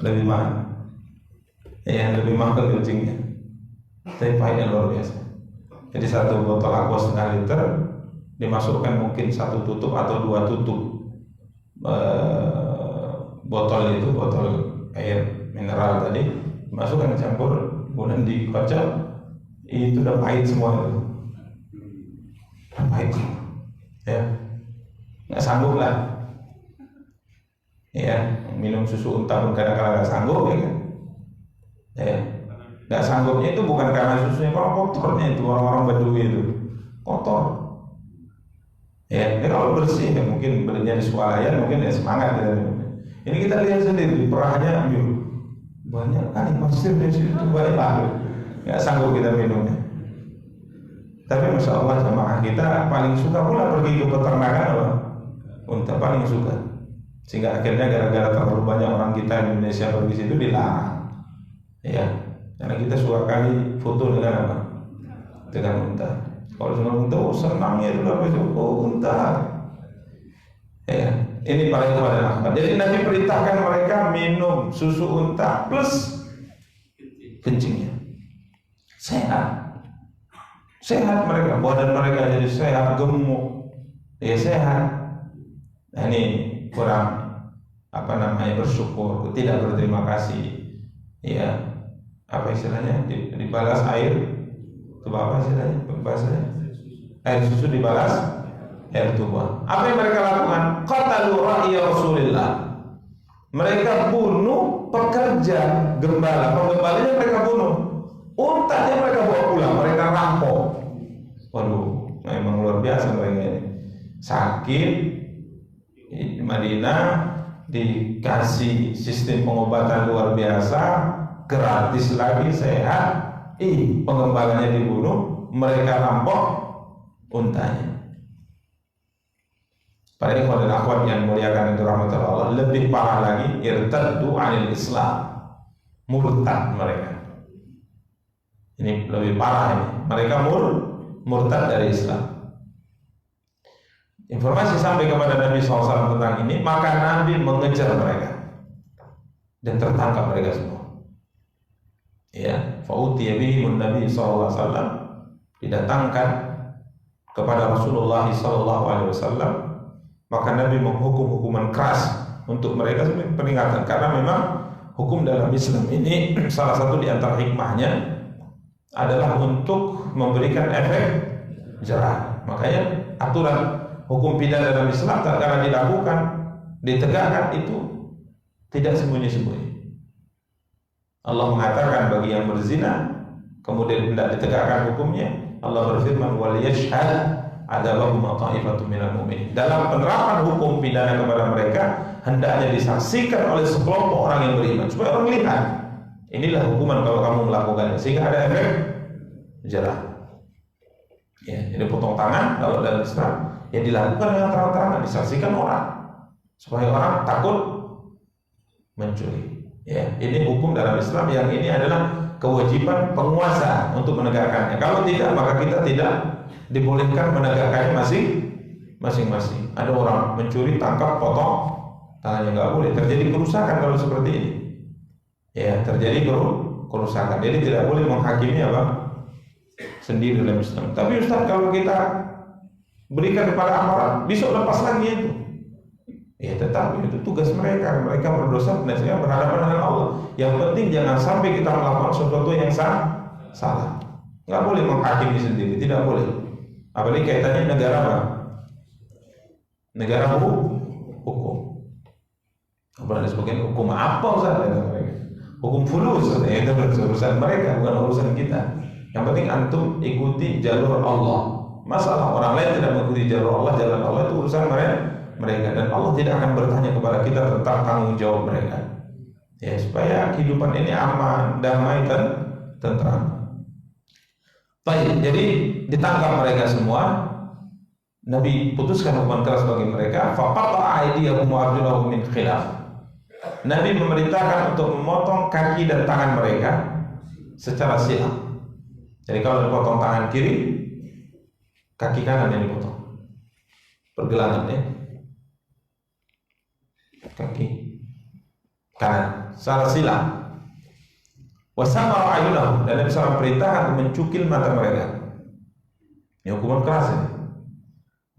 Lebih mahal. Ya, lebih mahal kencingnya. Tapi pahitnya luar biasa. Jadi satu botol aqua 1,5 liter dimasukkan mungkin 1 tutup atau 2 tutup botol itu, botol air mineral tadi, dimasukkan campur, kemudian dikocok, itu udah pahit semua itu. Pahit semua. Ya, nggak sanggup lah. Ya, minum susu unta pun kadang-kadang nggak sanggup ya kan. Ya, nggak sanggupnya itu bukan karena susunya, kalau kotornya itu orang-orang Badui itu kotor. Ya, ini kalau bersih ya mungkin belinya di swalayan mungkin ya semangat ya. Ini kita lihat sendiri di perahnya, banyak kali pasir di situ, banyak banget. Nggak sanggup kita minumnya. Tapi masya Allah jamaah kita paling suka pula pergi ke peternakan apa? Unta paling suka. Sehingga akhirnya gara-gara terlalu banyak orang kita di Indonesia pergi situ dilarang. Ya, karena kita suka kali foto dengan apa? Dengan unta. Kalau dengan unta, senangnya itu apa itu? Unta. Ya, ini paling kepada. Jadi Nabi perintahkan mereka minum susu unta plus kencingnya. Sehat mereka, badan mereka jadi sehat, gemuk, ya sehat. Nah, ini kurang bersyukur, tidak berterima kasih. Ya, apa istilahnya? Dibalas air, coba apa istilahnya? Bahasanya? Air susu dibalas air tuba. Apa yang mereka lakukan? Qatalu ra'iya Rasulillah. Mereka bunuh pekerja gembala, penggembalanya mereka bunuh. Untanya mereka bawa pulang, mereka rampok. Waduh, memang luar biasa mereka ini. Sakit di Madinah dikasih sistem pengobatan luar biasa, gratis lagi, sehat. Penggembalanya dibunuh, mereka rampok untanya. Para ikhwan dan akhwat yang muliakan itu rahmat Allah, lebih parah lagi, irtaddu 'anil Islam, murtad mereka. Ini lebih parah ini. Mereka murtad dari Islam. Informasi sampai kepada Nabi SAW tentang ini, maka Nabi mengejar mereka dan tertangkap mereka semua. Ya, fa'utiya bihim Nabi SAW, didatangkan kepada Rasulullah SAW, maka Nabi menghukum hukuman keras untuk mereka sebagai peringatan, karena memang hukum dalam Islam ini salah satu di antara hikmahnya adalah untuk memberikan efek jerah. Makanya aturan hukum pidana dalam Islam tatkala dilakukan, ditegakkan itu tidak sembunyi-sembunyi. Allah mengatakan bagi yang berzina kemudian hendak ditegakkan hukumnya, Allah berfirman wal yashhad adabahum ta'ifatun minal mu'minin. Dalam penerapan hukum pidana kepada mereka hendaknya disaksikan oleh sekelompok orang yang beriman supaya orang lihat inilah hukuman kalau kamu melakukannya, sehingga ada efek jerah. Ya, jadi potong tangan kalau dalam Islam ya dilakukan dengan terang-terangan, disaksikan orang supaya orang takut mencuri. Ya, ini hukum dalam Islam yang ini adalah kewajiban penguasa untuk menegakkannya. Kalau tidak maka kita tidak dibolehkan menegakkannya masing-masing. Ada orang mencuri, tangkap, potong tangannya, nggak boleh. Terjadi kerusakan kalau seperti ini. Ya, terjadi kerusakan. Jadi tidak boleh menghakimi sendiri dalam Islam. Tapi Ustaz, kalau kita berikan kepada aparat, besok lepas lagi itu. Ya, tetapi itu tugas mereka. Mereka berdosa dan sehingga berhadapan dengan Allah. Yang penting jangan sampai kita melakukan sesuatu yang salah. Nggak boleh menghakimi sendiri, tidak boleh. Apalagi kaitannya negara apa? Negara hukum. Apalagi sebagian hukum apa Ustaz? Hukum fulus, itu urusan mereka, bukan urusan kita. Yang penting antum ikuti jalur Allah. Masalah orang lain tidak mengikuti jalur Allah, jalan Allah itu urusan mereka, dan Allah tidak akan bertanya kepada kita tentang tanggung jawab mereka. Ya, supaya kehidupan ini aman, damai dan tentram. Baik, jadi ditangkap mereka semua. Nabi putuskan hukuman keras bagi mereka. Faqata'a aydiyahum wa arjulahum min khilaf. Nabi memerintahkan untuk memotong kaki dan tangan mereka secara sila. Jadi kalau dipotong tangan kiri, kaki kanan yang dipotong. Pergelangan ya. Kaki kanan secara sila. Wasamara ayunahum, dan Nabi SAW perintahkan untuk mencukil mata mereka. Ini hukuman keras ini.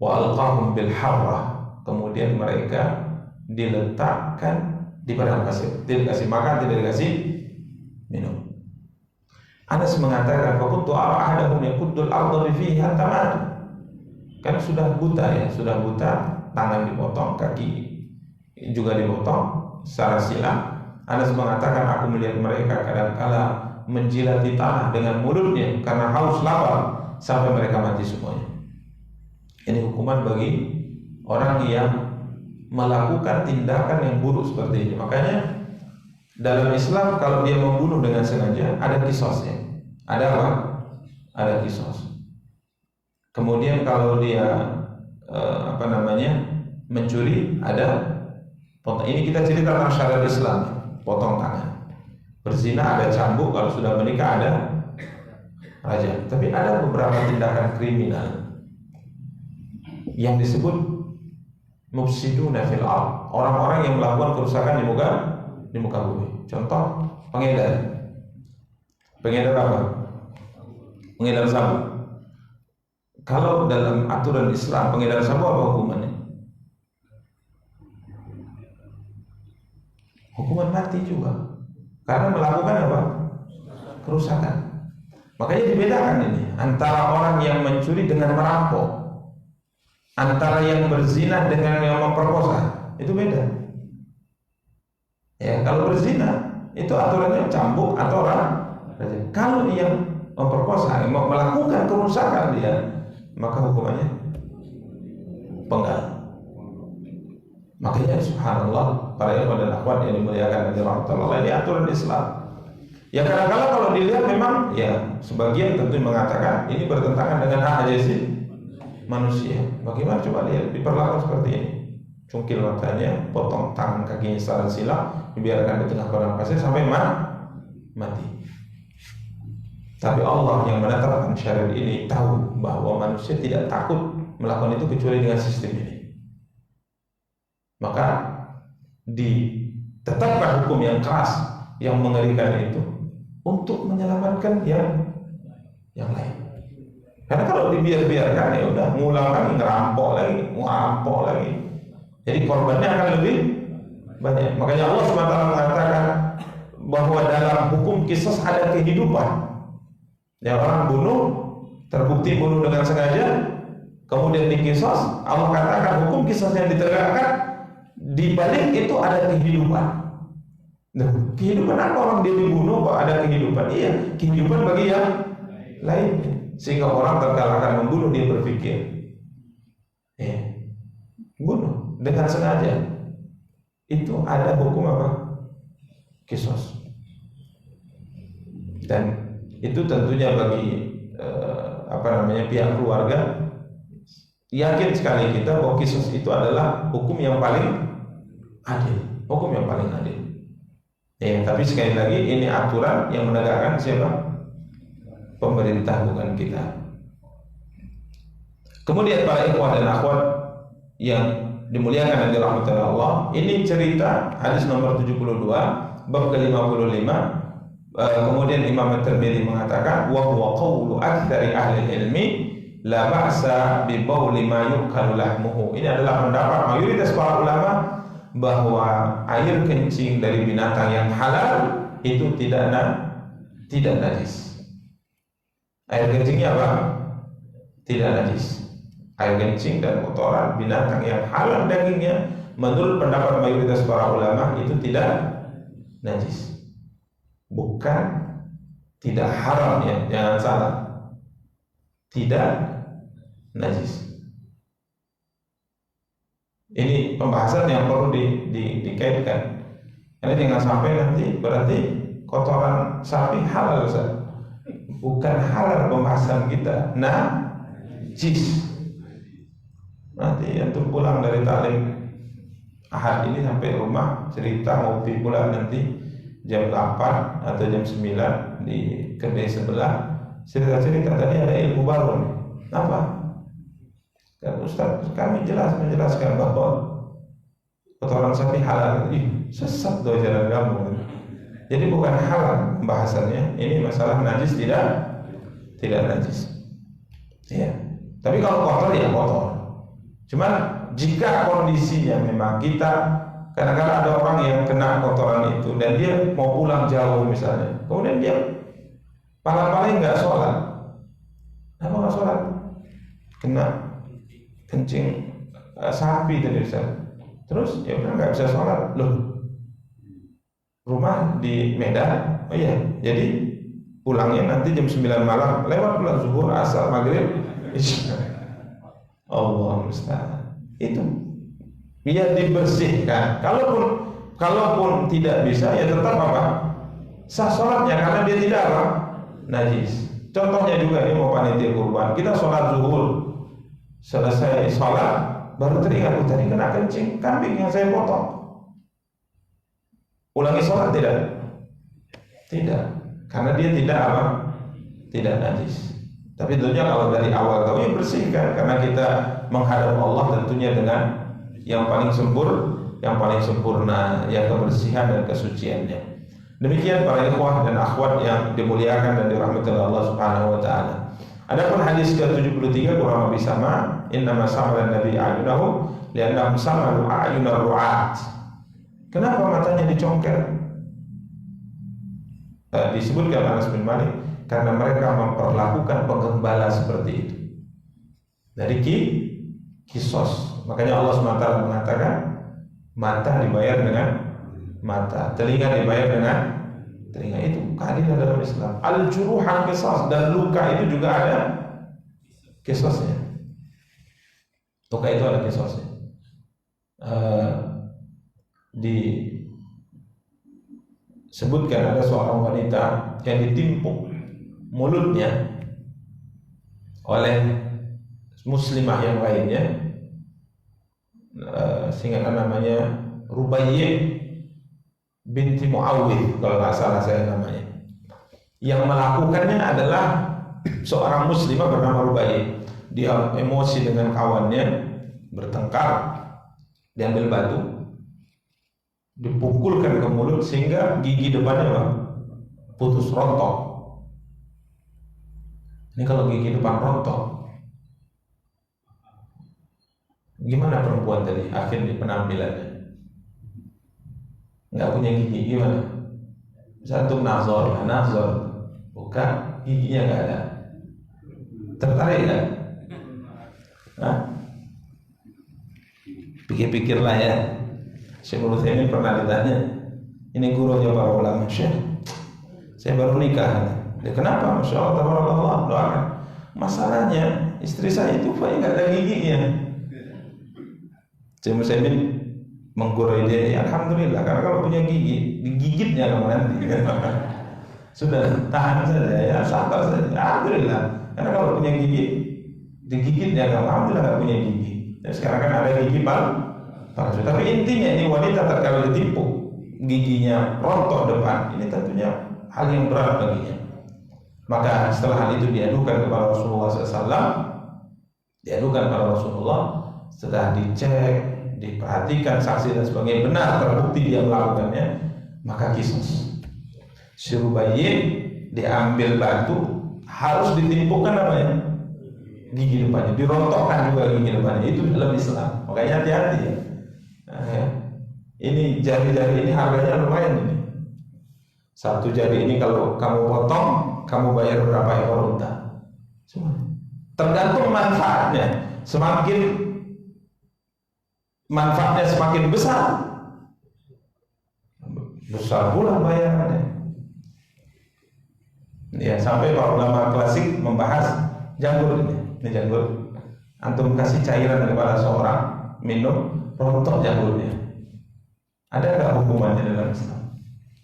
Wa alqahum bil harrah, kemudian mereka diletakkan di padang pasir, tidak dikasih makan, tidak dikasih minum. Anas mengatakan, "Fakuntu ara ahadahum yaquddul ardha bi fihi hatta mat." Kan sudah buta ya, sudah buta, tangan dipotong, kaki juga dipotong secara sila. Anas mengatakan, aku melihat mereka kadang-kala menjilati tanah dengan mulutnya karena haus lapar sampai mereka mati semuanya. Ini hukuman bagi orang yang melakukan tindakan yang buruk seperti ini. Makanya dalam Islam kalau dia membunuh dengan sengaja ada qisasnya. Ada apa? Ada qisas. Kemudian kalau dia mencuri ada potong. Ini kita cerita tentang syariat Islam. Potong tangan. Berzina ada cambuk, kalau sudah menikah ada rajam. Tapi ada beberapa tindakan kriminal yang disebut mufsiduna fil ard, orang-orang yang melakukan kerusakan di muka bumi. Contoh, pengedar apa? Pengedar sabu. Kalau dalam aturan Islam pengedar sabu apa hukumannya? Hukuman mati juga, karena melakukan apa? Kerusakan. Makanya dibedakan ini antara orang yang mencuri dengan merampok, antara yang berzina dengan yang memperkosa, itu beda. Ya, kalau berzina itu aturannya cambuk atau rajam. Kalau yang memperkosa, yang melakukan kerusakan dia, maka hukumannya penggal. Makanya subhanallah, para ikhwan dan akhwat yang dimuliakan oleh Allah, ini aturan Islam. Ya kadang-kadang kalau dilihat memang ya sebagian tentu mengatakan ini bertentangan dengan hak asasi manusia. Bagaimana coba lihat diperlakukan seperti ini? Cungkil matanya, potong tangan kakinya secara sila, dibiarkan di tengah padang pasir sampai mati. Tapi Allah yang menetapkan syariat ini tahu bahwa manusia tidak takut melakukan itu kecuali dengan sistem ini. Maka ditetapkan hukum yang keras, yang mengerikan itu untuk menyelamatkan yang lain. Karena kalau dibiarkan ya udah ngulang lagi, ngerampok lagi. Jadi korbannya akan lebih banyak. Makanya Allah SWT mengatakan bahwa dalam hukum qisas ada kehidupan. Yang orang bunuh, terbukti bunuh dengan sengaja, kemudian diqisas, Allah katakan hukum qisas yang ditegakkan di balik itu ada kehidupan. Nah, kehidupan apa orang dia dibunuh kok ada kehidupan? Iya, kehidupan bagi yang lainnya. Sehingga orang tatkala akan membunuh dia berpikir, bunuh dengan sengaja. Itu ada hukum apa? Qisas. Dan itu tentunya bagi pihak keluarga yakin sekali kita bahwa qisas itu adalah hukum yang paling adil, hukum yang paling adil. Tapi sekali lagi ini aturan yang menegakkan siapa? Pemerintah, bukan kita. Kemudian para ikhwah dan akhwat yang dimuliakan dan dirahmati Allah, ini cerita hadis nomor 72 bab ke-55. Kemudian Imam At-Tirmidzi mengatakan wa huwa qawlu aktsari ahli ilmi la ba'sa bi bauli ma yukalu lahmuhu. Ini adalah pendapat mayoritas para ulama bahwa air kencing dari binatang yang halal itu tidak najis. Air kencingnya apa? Tidak najis. Air kencing dan kotoran binatang yang halal dagingnya menurut pendapat mayoritas para ulama itu tidak najis. Bukan tidak haram, ya, jangan salah. Tidak najis. Ini pembahasan yang perlu dikaitkan. Karena jangan sampai nanti berarti kotoran sapi halal, Ustaz. Bukan halal pembahasan kita. Najis. Nanti antum pulang dari taklim Ahad ini sampai rumah cerita mau pulang nanti jam 8 atau jam 9 di kedai sebelah, cerita-cerita tadi ada ilmu baru nih. Apa? Dan Ustaz, kami menjelaskan bahwa kotoran sapi halal. Sesat doa jalan kamu. Jadi bukan halal pembahasannya. Ini masalah najis tidak najis. Ya. Tapi kalau kotor ya kotor. Cuman jika kondisinya memang kita kadang-kadang ada orang yang kena kotoran itu dan dia mau pulang jauh misalnya, kemudian dia paling nggak sholat. Kenapa nggak sholat? Kena kencing sapi tadi misalnya. Terus ya udah nggak bisa sholat. Loh, rumah di Medan. Oh iya, jadi pulangnya nanti jam 9 malam, lewat pulang zuhur, asar, maghrib, isya. Allah musta'an. Itu biar dibersihkan. Kalaupun tidak bisa ya tetap apa? Sah sholatnya karena dia tidak apa? Najis. Contohnya juga ini mau panitia kurban, kita sholat zuhur, selesai sholat baru teringat tadi kena kencing kambing yang saya potong. Ulangi sholat tidak? Tidak, karena dia tidak apa? Tidak najis. Tapi tentunya kalau dari awal tahu ya bersihkan, karena kita menghadap Allah tentunya dengan yang paling sempurna, yang kebersihan dan kesuciannya. Demikian para ikhwah dan akhwat yang dimuliakan dan dirahmati Allah Subhanahu wa taala. Adapun hadis ke-73 kurang lebih sama, innama samala nabi a'yunahu li'annahum samalu a'yunar ru'at. Kenapa matanya dicongkel? Disebutkan Anas bin Malik karena mereka memperlakukan penggembala seperti itu. Dari kisos. Makanya Allah SWT mengatakan mata dibayar dengan mata, telinga dibayar dengan telinga. Itu keadilan dalam Islam. Al-juruhan qisas, dan luka itu juga ada qisasnya. Luka itu ada qisasnya. Disebutkan ada seorang wanita yang ditimpuk mulutnya oleh muslimah yang lainnya, sehingga namanya Rubaiyah binti Muawwidh kalau nggak salah saya namanya. Yang melakukannya adalah seorang muslimah bernama Rubaiyah. Dia emosi dengan kawannya, bertengkar, diambil batu, dipukulkan ke mulut sehingga gigi depannya putus, rontok. Ini kalau gigi depan rontok, gimana perempuan tadi akhir di penampilannya? Nggak punya gigi gimana? Satu nazar, buka giginya nggak ada. Tertarik nggak? Pikir-pikirlah ya. Syekh Utsaimin pernah ditanya, Ini gurunya para ulama. Syekh, saya baru nikah. Ya, kenapa? Masya Allah, tabarakallah, doakan. Masalahnya istri saya itu nggak ada giginya. Syekh Musaimin menggurai dia, ya alhamdulillah, karena kalau punya gigi, digigitnya kamu nanti. Sudah tahan saja, ya sabar saja. Alhamdulillah, karena kalau punya gigi, digigitnya kamu. Alhamdulillah nggak punya gigi. Dan sekarang kan ada gigi palsu. Tapi intinya ini wanita kalau ditipu giginya rontok depan, ini tentunya hal yang berat baginya. Maka setelah hal itu diadukan kepada Rasulullah SAW, setelah dicek, diperhatikan saksi dan sebagainya, benar terbukti dia melakukannya, maka kisos. Suruh bayi diambil batu, harus ditimpukan gigi depannya, dirontokkan juga gigi depannya. Itu dalam Islam. Makanya hati-hati ya. Nah, ya. Ini jari-jari ini harganya lumayan ini. Satu jari ini kalau kamu potong, kamu bayar berapa ekor unta? Semua. Tergantung manfaatnya. Manfaatnya semakin besar pula bayarannya. Ya, sampai para ulama klasik membahas janggut ini janggut. Antum kasih cairan kepada seorang minum, rontok janggutnya. Ada nggak hukumannya dalam Islam?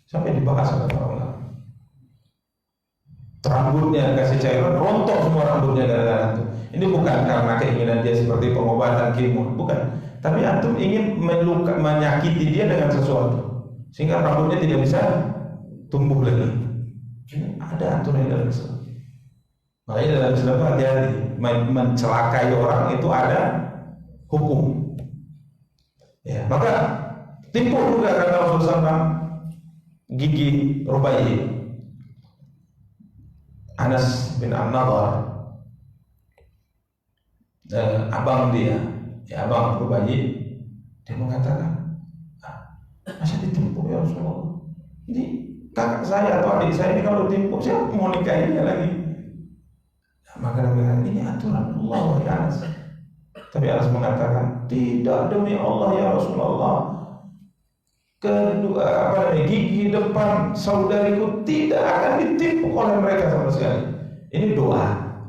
Sampai dibahas oleh para ulama. Rambutnya kasih cairan, rontok semua rambutnya gara-gara itu. Ini bukan karena keinginan dia seperti pengobatan kemo, bukan. Tapi antum ingin menyakiti dia dengan sesuatu, sehingga rambutnya tidak bisa tumbuh lagi. Ada aturan dalam Islam. Makanya dalam Islam itu hati-hati, mencelakai orang itu ada hukum. Ya, maka tipu juga kata Rasulullah SAW gigi Rubai. Anas bin An-Nadhr, abang dia, ya abang Rubai, dia mengatakan, masa ditipu ya Rasulullah? Ini kakak saya atau adik saya ini kalau ditipu, saya mau nikahinnya lagi. Maka Nabi bilang, ini aturan Allah ya Anas. Tapi Anas mengatakan, tidak, demi Allah ya Rasulullah, gigi depan saudariku tidak akan ditipu oleh mereka sama sekali. Ini doa,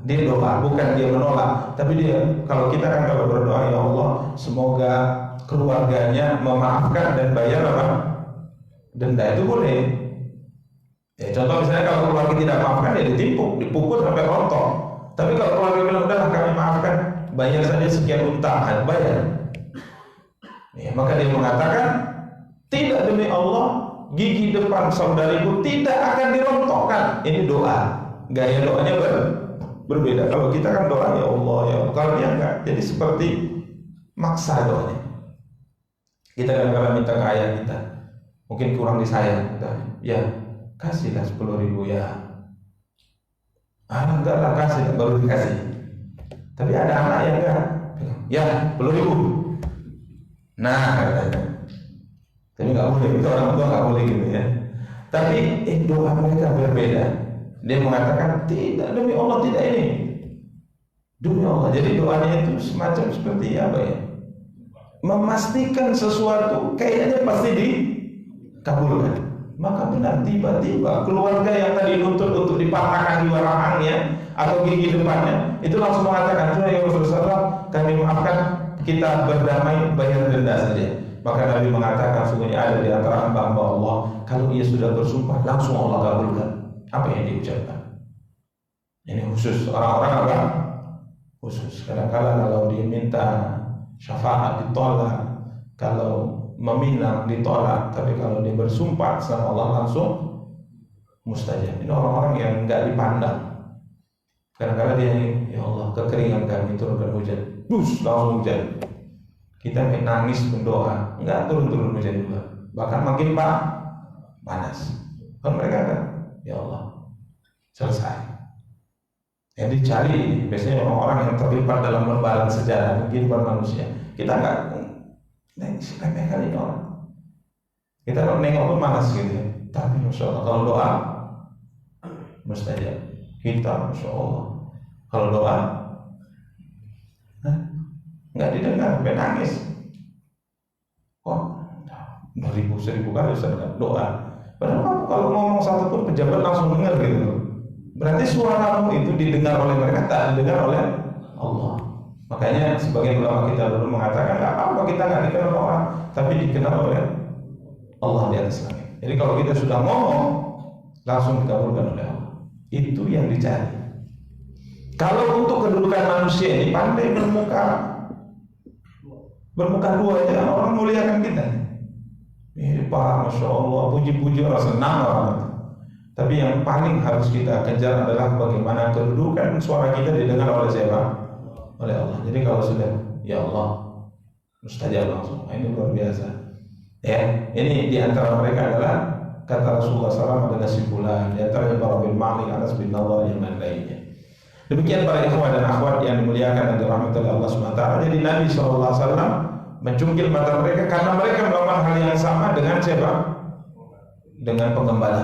dia doa, bukan dia menolak. Tapi dia, kalau kita kan kalau berdoa, ya Allah, semoga keluarganya memaafkan dan bayar denda, itu boleh. Ya, contoh misalnya kalau keluarga tidak maafkan, ya dipukul sampai rontok. Tapi kalau keluarga bilang, udahlah kami maafkan, bayar saja sekian unta, bayar. Ya, maka dia mengatakan, tidak, demi Allah, gigi depan saudariku tidak akan dirontokkan. Ini doa, gaya doanya berbeda. Kalau kita kan doa ya Allah ya Allah, kalau dia enggak, jadi seperti maksa doanya. Kita kadang-kadang minta ke ayah kita, mungkin kurang disayang, ya kasihlah 10.000 ya. Enggak lah, kasih, baru dikasih. Tapi ada anak yang enggak, ya 10.000. Nah, katanya. Tapi nggak boleh, itu orang tua nggak boleh gitu ya. Tapi doa mereka berbeda. Dia mengatakan tidak, demi Allah tidak ini, demi Allah. Jadi doanya itu semacam seperti apa ya? Memastikan sesuatu kayaknya pasti dikabulkan. Maka benar, tiba-tiba keluarga yang tadi nuntut untuk dipatahkan dua rahangnya atau gigi depannya itu langsung mengatakan, sudah ya Rasulullah, kami maafkan, kita berdamai, bayar denda saja. Maka Nabi mengatakan, sungguhnya ada di antara hamba-hamba Allah, kalau ia sudah bersumpah, langsung Allah kabulkan apa yang diucapkan. Ini khusus orang-orang apa? Khusus. Kadang-kadang kalau dia minta syafaat ditolak, kalau meminang ditolak, tapi kalau dia bersumpah sama Allah langsung mustajab. Ini orang-orang yang enggak dipandang. Kadang-kadang dia, ya Allah, kekeringan kami, turunkan hujan, langsung hujan. Kita nangis berdoa, enggak turun hujan juga, bahkan makin panas. Kalau mereka kan, ya Allah, selesai. Yang dicari biasanya orang-orang yang terlibat dalam lembaran sejarah kehidupan manusia. Kita enggak remeh kali ini orang. Kita kalau nengok pun malas gitu ya. Tapi Masya Allah, kalau doa mustajab. Kita Masya Allah, kalau doa nggak didengar, sampai nangis. Kok 1000 kali Ustaz doa. Padahal kalau ngomong satu pun pejabat langsung dengar gitu. Berarti suaramu itu didengar oleh mereka, tak didengar oleh Allah. Makanya sebagian ulama kita dulu mengatakan nggak apa-apa kita nggak dikenal orang, tapi dikenal oleh Allah di atas langit. Jadi kalau kita sudah ngomong langsung dikabulkan oleh Allah. Itu yang dicari. Kalau untuk kedudukan manusia ini pandai bermuka dua aja kan orang muliakan kita. Ini Pak, Masya Allah, puji-puji orang senang orang itu. Tapi yang paling harus kita kejar adalah bagaimana kedudukan suara kita didengar oleh siapa? Oleh Allah. Jadi kalau sudah, ya Allah, mustajab langsung. Ini luar biasa. Ya, ini di antara mereka adalah kata Rasulullah SAW adalah simpulan. Di antaranya para bin Malik, Anas bin Nadar, yang lain-lainnya. Demikian para ikhwan dan akhwat yang dimuliakan dan dirahmati oleh Allah SWT. Jadi Nabi SAW mencungkil mata mereka karena mereka melakukan hal yang sama dengan siapa? Dengan penggembala.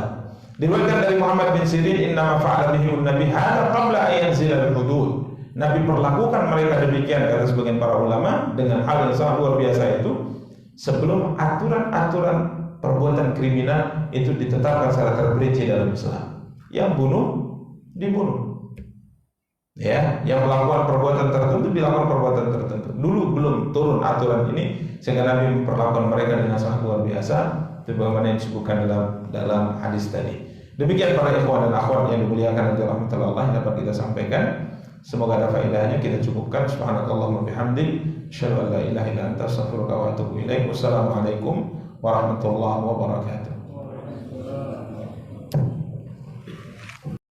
Diriwayatkan dari Muhammad bin Sirin, inna ma fa'ala bihim nabi hadza qabla an yanzila al-hudud. Nabi perlakukan mereka demikian kata sebagian para ulama dengan hal yang sangat luar biasa itu sebelum aturan-aturan perbuatan kriminal itu ditetapkan secara terperinci dalam Islam. Yang bunuh dibunuh. Ya, yang melakukan perbuatan tertentu dilakukan perbuatan tertentu. Dulu belum turun aturan ini sehingga Nabi memperlakukan mereka dengan sangat luar biasa. Itu bagaimana yang disebutkan dalam hadis tadi. Demikian para ikhwan dan akhwat yang dimuliakan dan dirahmati Allah yang dapat kita sampaikan. Semoga ada faedahnya, kita cukupkan. Subhanakallahumma bihamdik, asyhadu an la ilaha illa anta, astaghfiruka wa atubu ilaik. Wassalamualaikum warahmatullahi wabarakatuh.